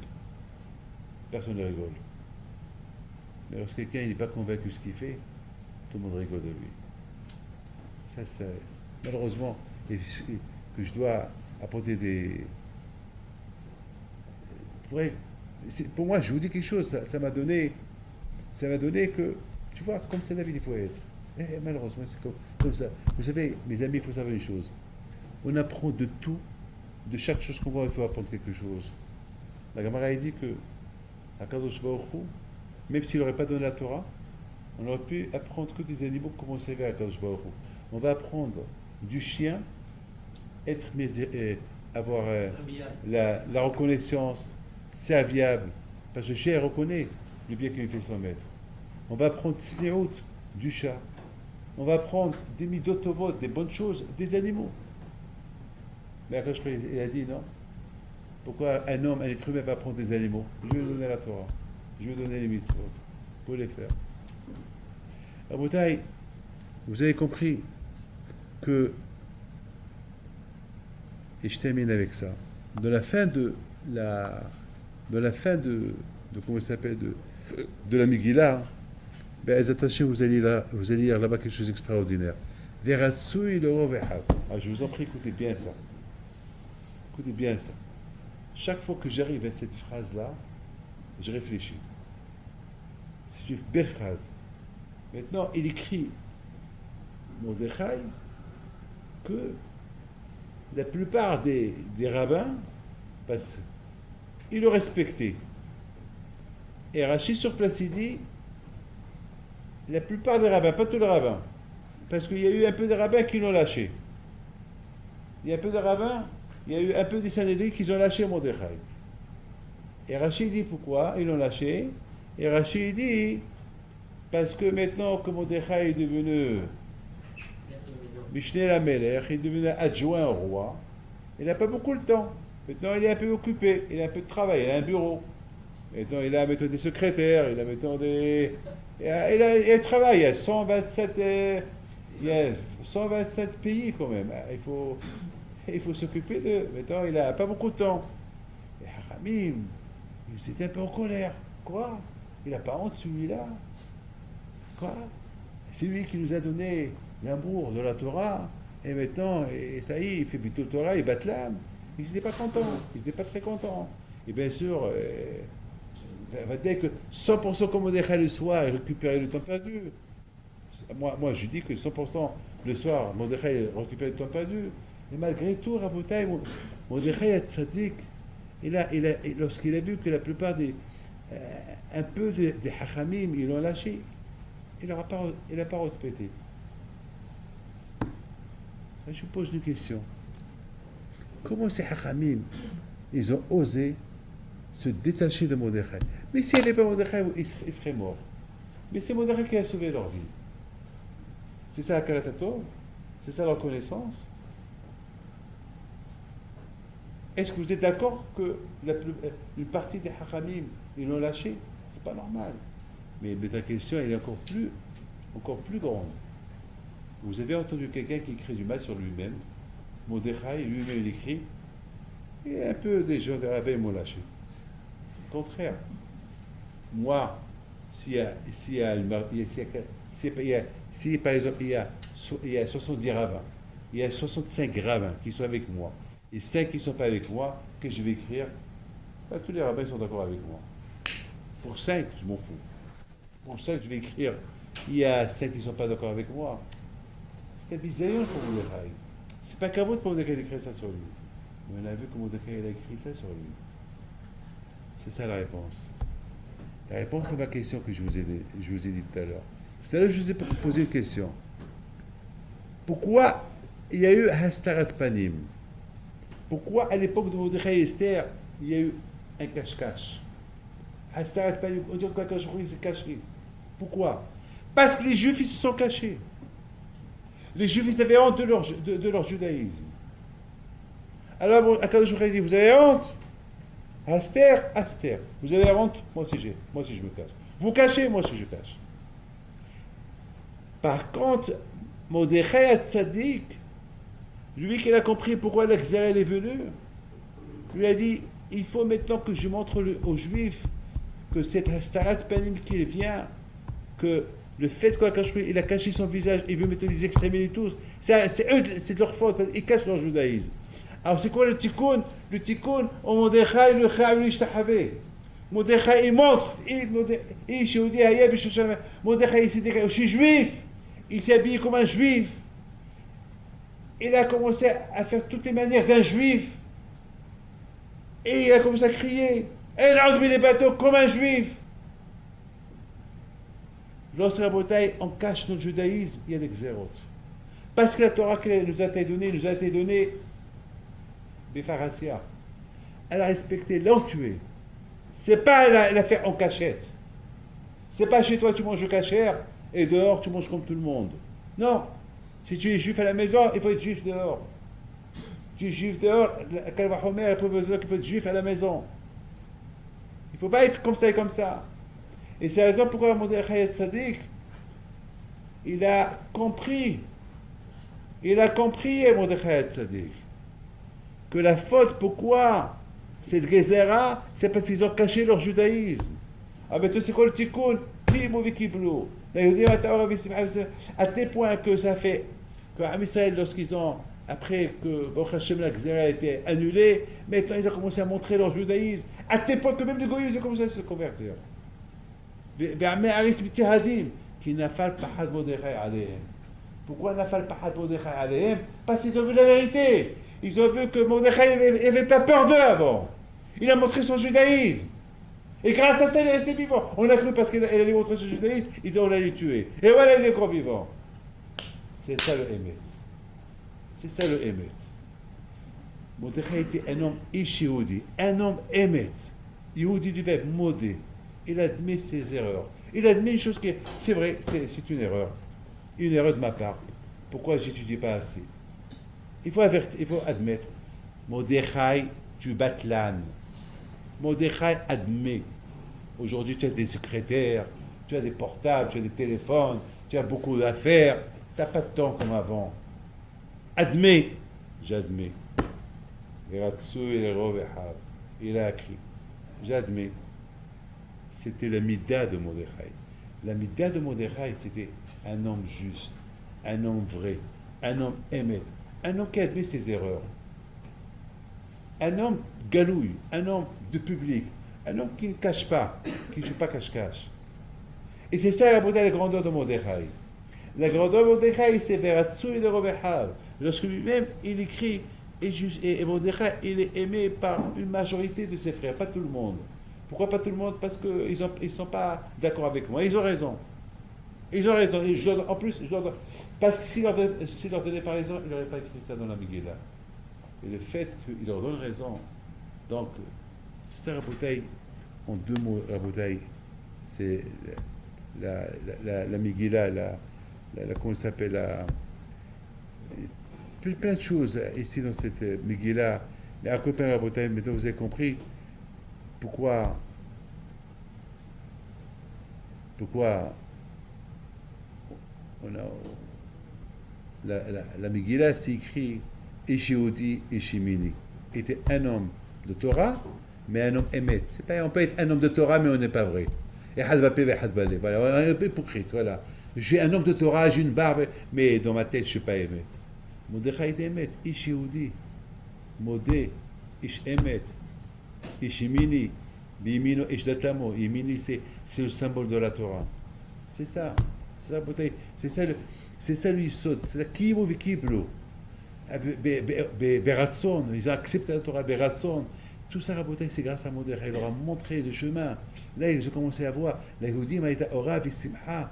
Speaker 1: personne ne rigole. Mais lorsque quelqu'un n'est pas convaincu de ce qu'il fait, tout le monde rigole de lui. Ça, malheureusement, que je dois apporter des... Pour moi, je vous dis quelque chose, ça m'a donné que, tu vois, comme ça la vie, il faut être. Et malheureusement, c'est comme ça. Vous savez, mes amis, il faut savoir une chose. On apprend de tout, de chaque chose qu'on voit, il faut apprendre quelque chose. La Gemara a dit que, à Kadosh Baruch Hu, même s'il n'aurait pas donné la Torah, on aurait pu apprendre que des animaux comment servir à Kadosh Baruch Hu. On va apprendre du chien, avoir la reconnaissance, serviable, parce que le chien reconnaît le bien qu'il fait son maître. On va apprendre Tzniut, du chat. On va apprendre des midotovot, des bonnes choses, des animaux. Mais Akash, il a dit non. Pourquoi un homme, un être humain va apprendre des animaux? Je lui ai donné la Torah. Je lui ai donné les mitzvot pour les faire. Rabotai, vous avez compris que, et je termine avec ça, de la fin de comment ça s'appelle, de la Megillah, ben, vous allez lire là-bas quelque chose d'extraordinaire. Veratsui le Rovehav. Je vous en prie, écoutez bien ça. Écoutez bien ça. Chaque fois que j'arrive à cette phrase-là, je réfléchis. C'est une belle phrase. Maintenant, il écrit, Mordechai, que la plupart des rabbins, ils le respectaient. Et Rachid sur place, il dit, la plupart des rabbins, pas tous les rabbins, parce qu'il y a eu un peu de rabbins qui l'ont lâché. Il y a un peu de rabbins, il y a eu un peu des Sanhédrins qui ont lâché Mordechai. Et Rachid dit pourquoi ils l'ont lâché. Et Rachid dit, parce que maintenant que Mordechai est devenu Mishneh Lamelech, il est devenu adjoint au roi, il n'a pas beaucoup le temps. Maintenant il est un peu occupé, il a un peu de travail, il a un bureau. Maintenant il a mettons, des secrétaires, il a mettons, des... Il travaille, il y a 127, il y a 127 pays quand même. Il faut s'occuper d'eux. Maintenant il n'a pas beaucoup de temps. Et Haramim, il était un peu en colère. Quoi? Il n'a pas honte celui-là? Quoi? C'est lui qui nous a donné l'amour de la Torah, et maintenant, et ça y est, il fait Bitul Torah, il batlan. Ils n'étaient pas contents, ils n'étaient pas très contents. Et bien sûr, on va dire que 100% comme Mordechai le soir, il récupérait le temps perdu. Moi, je dis que 100% le soir, Mordechai récupérait le temps perdu. Mais malgré tout, Rabotai, Mordechai est tzaddik. Lorsqu'il a vu que la plupart un peu des hachamim, ils l'ont lâché, il n'a pas respecté. Je vous pose une question. Comment ces hachamim, ils ont osé se détacher de Mordechai? Mais s'il n'y avait pas Mordechai, ils seraient morts. Mais c'est Mordechai qui a sauvé leur vie. C'est ça la Karatato? C'est ça leur connaissance? Est-ce que vous êtes d'accord que une partie des Haramim, ils l'ont lâché? C'est pas normal. Mais ta question, elle est encore plus grande. Vous avez entendu quelqu'un qui écrit du mal sur lui-même. Mordechai, lui-même, il écrit. Et un peu des gens de Rabbi m'ont lâché. Au contraire. Moi, s'il y a une mar- il y a- s'il y a- s'il y a- si, par exemple il y a 70 rabbins, il y a 65 rabbins qui sont avec moi, et 5 qui ne sont pas avec moi, que je vais écrire, ben, tous les rabbins sont d'accord avec moi. Pour 5, je m'en fous. Pour 5, je vais écrire, il y a 5 qui ne sont pas d'accord avec moi. C'est un bisaïon pour Mordechai. C'est pas qu'à vous pour Mordechai d'écrire ça sur lui. Mais on a vu que Mordechai a écrit ça sur lui. C'est ça la réponse. La réponse à ma question que je vous ai dit tout à l'heure. Tout à l'heure, je vous ai posé une question. Pourquoi il y a eu Hastarat Panim? Pourquoi à l'époque de Mordechai et Esther, il y a eu un cache-cache? Hastarat Panim, on dit que Kachroui s'est caché. Pourquoi? Parce que les Juifs, ils se sont cachés. Les Juifs, ils avaient honte de leur judaïsme. Alors, bon, Akadosh dit, vous avez honte? Aster, vous avez honte? Moi aussi je me cache. Vous cachez, moi aussi je cache. Par contre, Mordechai Tzadik, lui qui a compris pourquoi l'Exarel est venu, lui a dit, il faut maintenant que je montre aux Juifs que cette Hastarat Panim qui vient, que le fait qu'il a caché son visage, il veut mettre les extrémités tous, c'est eux, c'est de leur faute, parce qu'ils cachent leur judaïsme. Alors c'est quoi le tikkun? Le tikkun, au Mordechai, le Cha'ul Ishtahavé. Mordechai, il montre, Mordechai, il s'est dit, je suis juif, il s'est habillé comme un juif, il a commencé à faire toutes les manières d'un juif, et il a commencé à crier, et il a mis les bateaux comme un juif. Lorsque la bataille, on cache notre judaïsme, il y a des xérotes. Parce que la Torah qu'elle nous a été donnée, Befarasia. Elle a respecté l'entué. C'est pas la faire en cachette. C'est pas chez toi tu manges cachère et dehors tu manges comme tout le monde. Non. Si tu es juif à la maison, il faut être juif dehors. Tu es juif dehors, la Homer, la professeure qu'il faut être juif à la maison. Il ne faut pas être comme ça et comme ça. Et c'est la raison pourquoi Mordechai Tzadik, il a compris, Mordechai Tzadik, que la faute, pourquoi cette Gezerah, c'est parce qu'ils ont caché leur judaïsme. Ah ben tu sais quoi le tikkun? À tel point que ça fait que Am Israël, lorsqu'ils ont, après que Baruch Hashem la Gezerah a été annulée, maintenant ils ont commencé à montrer leur judaïsme, à tel point que même les goyim ils ont commencé à se convertir. Qui n'a pas le pahad Mordechai aléhem. Pourquoi n'a pas le pahad Mordechai aléhem? Parce qu'ils ont vu la vérité. Ils ont vu que Mordechai n'avait pas peur d'eux avant. Il a montré son judaïsme. Et grâce à ça, il est resté vivant. On a cru parce qu'elle allait montrer son judaïsme, on allait le tuer. Et voilà, il est encore vivant. C'est ça le Emet. C'est ça le Emet. Mordechai était un homme Ish-Yehudi, un homme Emet. Yehudi du verbe modé. Il admet ses erreurs. Il admet une chose qui est, c'est vrai, c'est une erreur. Une erreur de ma part. Pourquoi j'étudie pas assez? Il faut admettre. Mordechai, tu batlanes. Mordechai admet. Aujourd'hui, tu as des secrétaires, tu as des portables, tu as des téléphones, tu as beaucoup d'affaires. Tu n'as pas de temps comme avant. Admet. J'admets. Il a écrit. J'admets. C'était la mida de Mordechai. La mida de Mordechai, c'était un homme juste, un homme vrai, un homme émet, un homme qui admet ses erreurs, un homme galouille, un homme de public, un homme qui ne cache pas, qui ne joue pas cache-cache. Et c'est ça la grandeur de Mordechai. La grandeur de Mordechai, c'est Veratsu et le Robehav. Lorsque lui-même, il écrit, et Mordechai, il est aimé par une majorité de ses frères, pas tout le monde. Pourquoi pas tout le monde? Parce qu'ils ne sont pas d'accord avec moi. Ils ont raison. Ils ont raison. Et en plus, parce que s'il leur donnait pas raison, il n'aurait pas écrit ça dans la Megillah. Et le fait qu'il leur donne raison, donc, c'est ça Rabotai, en deux mots, Rabotai, c'est la Megillah, comment ça s'appelle, plein de choses ici dans cette Megillah, Mais à côté, maintenant vous avez compris pourquoi, pourquoi on a, la Megillah, c'est écrit Ishiodi Ishimini. Était un homme de Torah, mais un homme émet. C'est pas, on peut être un homme de Torah, mais on n'est pas vrai. Et Hadbapé, Hadbalé. Voilà, on est un peu hypocrite. Voilà. Je suis un homme de Torah, j'ai une barbe, mais dans ma tête, je ne suis pas émet. Mordechai était émet. Ishiodi. Modé. Ish émet. Ishimini. Bimino Ishdatamo. Yimini, c'est le symbole de la Torah. C'est ça. C'est ça, c'est ça lui saute. C'est ça qui vous qui bleu. Beratson, ils ont accepté la Torah Beratson. Tout ça, Rabotai, c'est grâce à Mordechai. Il leur a montré le chemin. Là, ils ont commencé à voir. La Yehudim a été Ora Vissimha.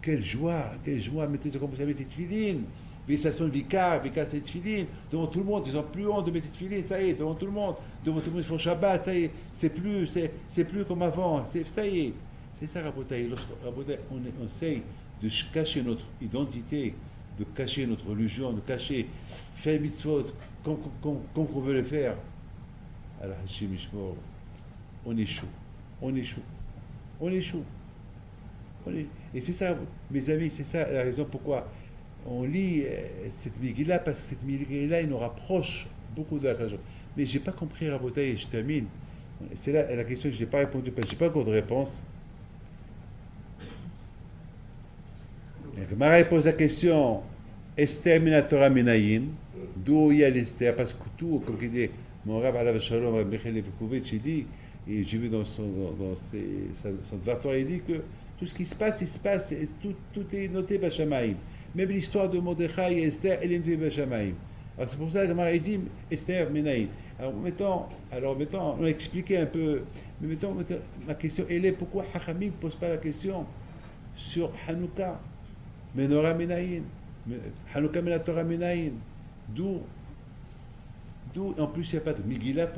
Speaker 1: Quelle joie, quelle joie. Maintenant, ils ont commencé à mettre des tefilines. Vissation de Vika c'est tefilines. Devant tout le monde, ils ont plus honte de mettre des tefilines. Ça y est, devant tout le monde. Devant tout le monde, ils font Shabbat. Ça y est, c'est plus comme avant. Ça y est. C'est ça, Rabotai. Rabotai, on essaye de cacher notre identité, de cacher notre religion, de cacher, faire mitzvot comme on veut le faire. Alors, Hachim Ishmor, on échoue, on échoue, on échoue. Et c'est ça, mes amis, c'est ça la raison pourquoi on lit cette Megillah, parce que cette Megillah, elle nous rapproche beaucoup de la religion. Mais j'ai pas compris, Rabotai, et je termine. C'est là la question que je n'ai pas répondu, parce que je n'ai pas encore de réponse. Gemara pose la question Esther minatora minayin, d'où il y a l'Esther, parce que tout, comme il dit, mon Rav Alav Shalom, Rav Michael Levkovitch, il dit, et j'ai vu dans son Dvartor, il dit que tout ce qui se passe, il se passe, et tout est noté Bashamaim. Même l'histoire de Mordechai et Esther, elle est notée Bashamaim. Alors c'est pour ça que Gemara dit Esther minayin. Alors mettons, on a expliqué un peu, mais mettons ma question, elle est pourquoi Hachamim ne pose pas la question sur Hanouka? Menora Menaïn, Hanouka Menatora Menaïn. D'où, en plus, il n'y a pas de Megillah,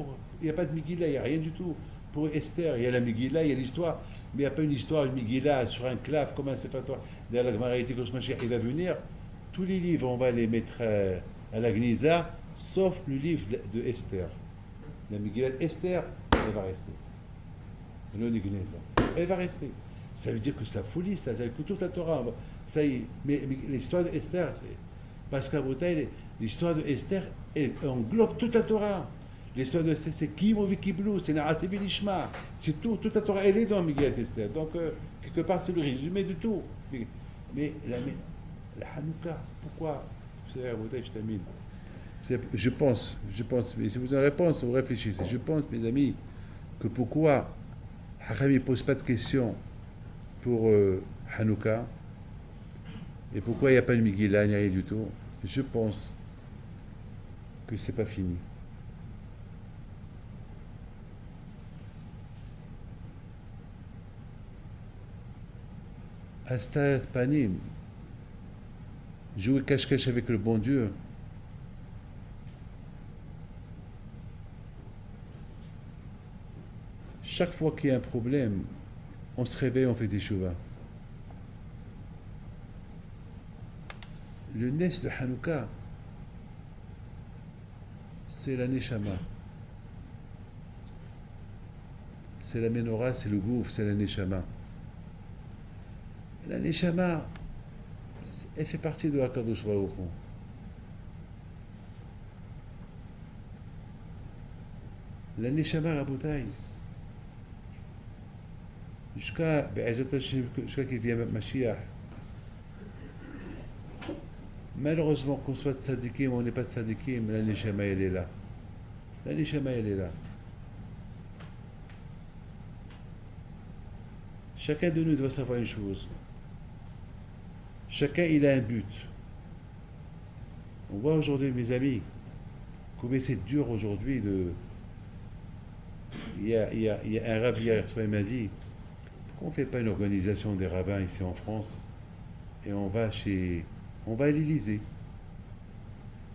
Speaker 1: il n'y a pas de Megillah, il n'y a rien du tout. Pour Esther, il y a la Megillah, il y a l'histoire, mais il n'y a pas une histoire, une Megillah sur un clave, comme un Sefer Torah. D'ailleurs, la Gemara dit que il va venir, tous les livres, on va les mettre à la Gnisa, sauf le livre de Esther. La Megillah d'Esther, elle va rester. Le Gnisa. Elle va rester. Ça veut dire que c'est la folie, ça veut dire que toute la Torah. Ça y est. Mais l'histoire d'Esther, parce qu'à Bretagne, l'histoire d'Esther, elle englobe toute la Torah. L'histoire d'Esther, c'est Kimo Vikiblu, c'est Naasé Bilishma, c'est tout, toute la Torah, elle est dans Megillat Esther. Donc, quelque part, c'est le résumé de tout. Mais la Hanouka, pourquoi? Vous savez, à Bretagne, je termine. Je pense, mais si vous avez une réponse, vous réfléchissez. Je pense, mes amis, que pourquoi Hacham ne pose pas de questions pour Hanouka, et pourquoi il n'y a pas de Megillah, ni rien du tout. Je pense que c'est pas fini. Astar Panim, jouer cache-cache avec le bon Dieu. Chaque fois qu'il y a un problème, on se réveille, on fait des chouvas. Le Nes de Hanouka, c'est la Neshama. C'est la Menorah, c'est le gouffre, c'est la Neshama. La Neshama, elle fait partie de Hakadosh Baruch Hu. La Neshama Rabotai, jusqu'à qu'il vienne Mashiach. Malheureusement, qu'on soit tzadikim ou on n'est pas tzadikim, la Neshama elle est là. La Neshama elle est là. Chacun de nous doit savoir une chose. Chacun il a un but. On voit aujourd'hui, mes amis, combien c'est dur aujourd'hui de. Il y a un rabbin hier soir, il m'a dit pourquoi on ne fait pas une organisation des rabbins ici en France et on va à l'Élysée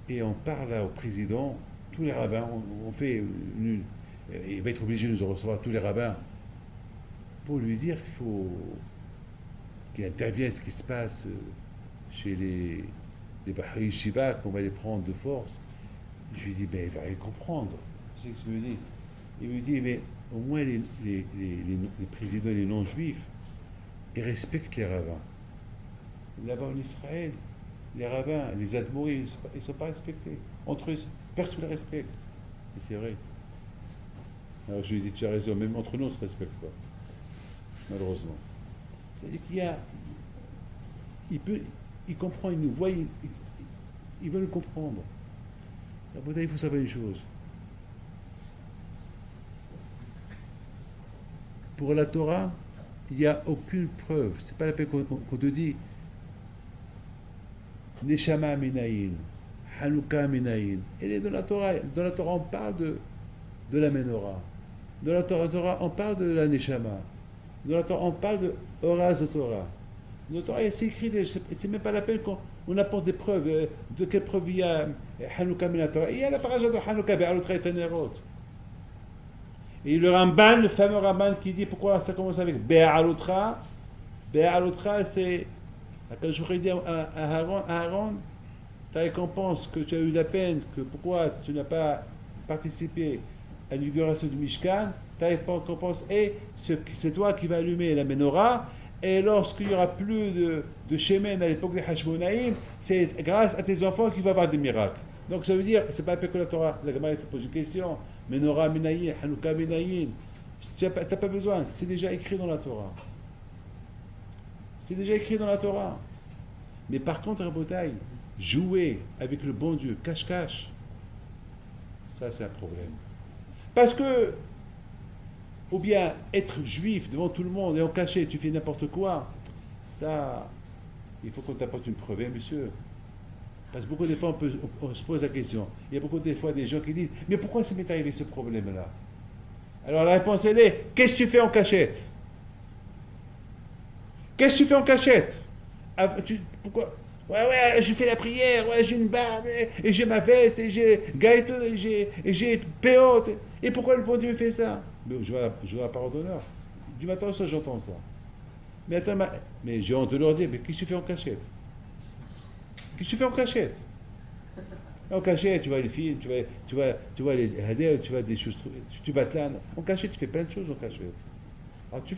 Speaker 1: et on parle au président, tous les rabbins, on fait il va être obligé de nous recevoir tous les rabbins pour lui dire qu'il intervienne ce qui se passe chez les Bahri Shiva, qu'on va les prendre de force. Je lui dis, ben il va rien comprendre. C'est ce que je me dis. Il me dit, mais au moins les présidents, les non-juifs, ils respectent les rabbins. Là-bas en Israël, les rabbins, les admouris, ils ne sont pas respectés. Entre eux, personne ne les respecte. Et c'est vrai. Alors je lui ai dit, tu as raison, même entre nous, on ne se respecte pas. Malheureusement. C'est-à-dire qu'il y a. Il comprend, il nous voit, il veut nous comprendre. Là, il faut savoir une chose. Pour la Torah, il n'y a aucune preuve. C'est pas la peine qu'on te dit Neshama Minayin, Hanouka Minayin. Elle est dans la Torah. Dans la Torah, on parle de la Menorah. Dans la Torah, on parle de la Neshama. Dans la Torah, on parle de Horaz Torah. Dans la Torah, c'est écrit, c'est même pas la peine qu'on apporte des preuves. De quelle preuve il y a Hanouka Minatora. Il y a la paracha de Hanouka, Be'alotra et Tanerot. Et le Ramban, le fameux Ramban qui dit pourquoi ça commence avec Be'alotra. Be'alotra, c'est. Quand je dis à Aaron, ta récompense que tu as eu la peine, que pourquoi tu n'as pas participé à l'inauguration du Mishkan, ta récompense est c'est toi qui vas allumer la menorah, et lorsqu'il n'y aura plus de Shemen à l'époque des Hashmonaïm, c'est grâce à tes enfants qu'il va y avoir des miracles. Donc ça veut dire, c'est pas que la Torah, la Gemara te pose une question, menorah minayin, Hanouka minayin, tu n'as pas besoin, c'est déjà écrit dans la Torah. C'est déjà écrit dans la Torah. Mais par contre, Rabotai, jouer avec le bon Dieu, cache-cache, ça c'est un problème. Parce que, ou bien être juif devant tout le monde et en caché, tu fais n'importe quoi, ça, il faut qu'on t'apporte une preuve, hein, monsieur. Parce que beaucoup de fois, on se pose la question. Il y a beaucoup de fois des gens qui disent, mais pourquoi ça m'est arrivé ce problème-là? Alors la réponse, elle est, qu'est-ce que tu fais en cachette? Qu'est-ce que tu fais en cachette? Pourquoi? Ouais, je fais la prière, ouais, j'ai une barbe, et j'ai ma veste, et j'ai Gaëtan, et j'ai Péote. Et pourquoi le bon Dieu fait ça? Mais je vois la parole d'honneur. Du matin au soir, j'entends ça. Mais attends, mais j'ai honte de leur dire, mais qu'est-ce que tu fais en cachette? Qu'est-ce que tu fais en cachette? En cachette, tu vois les films, tu vois les haders, tu vois des choses, tu vas là. En cachette, tu fais plein de choses en cachette. Alors tu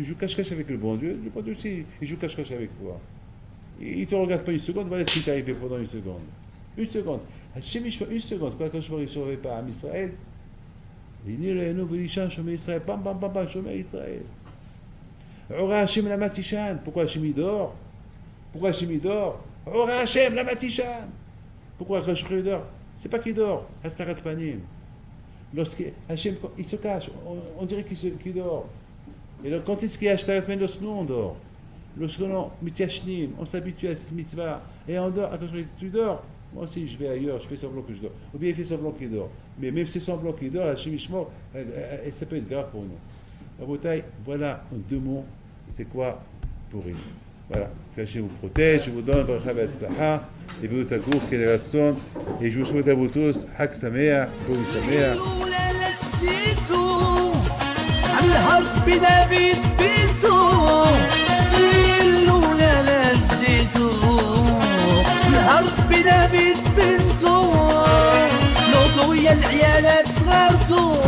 Speaker 1: joues cache-cache avec le bon Dieu aussi, il joue cache-cache avec toi. Il ne te regarde pas une seconde, voilà ce qui t'est arrivé pendant une seconde. Une seconde. Une seconde, quand je ne surveille pas à Israël, il dit le Nouveau Shomer Israël, bam, Shomer Israël. Ora Hashem la Matishan, pourquoi Hashem il dort? Pourquoi Hashem il dort? Ora Hashem la Matishan. Pourquoi quand je dort? C'est pas qu'il dort, Hastarat Panim. Lorsqu'Hachem, il se cache, on dirait qu'il dort. Et donc, quand est-ce qu'il y a Hastarat Panim, lorsque nous on dort? Lorsque l'on mitiyashnim, on s'habitue à cette mitzvah, et on dort, quand tu dors, moi aussi je vais ailleurs, je fais semblant que je dors. Ou bien il fait semblant qu'il dort. Mais même si c'est semblant qu'il dort, Hachem Ishmor, ça peut être grave pour nous. Rabotai, voilà en deux mots, c'est quoi Purim. Voilà, que Hachem vous protège, je vous donne bracha v'atzlacha, et vous takouf quel ratson, et je vous souhaite à vous tous, Hak Sameach, Purim Sameach.
Speaker 2: الحرب بنبيت بنتو نوضو يا العيالات صغارتو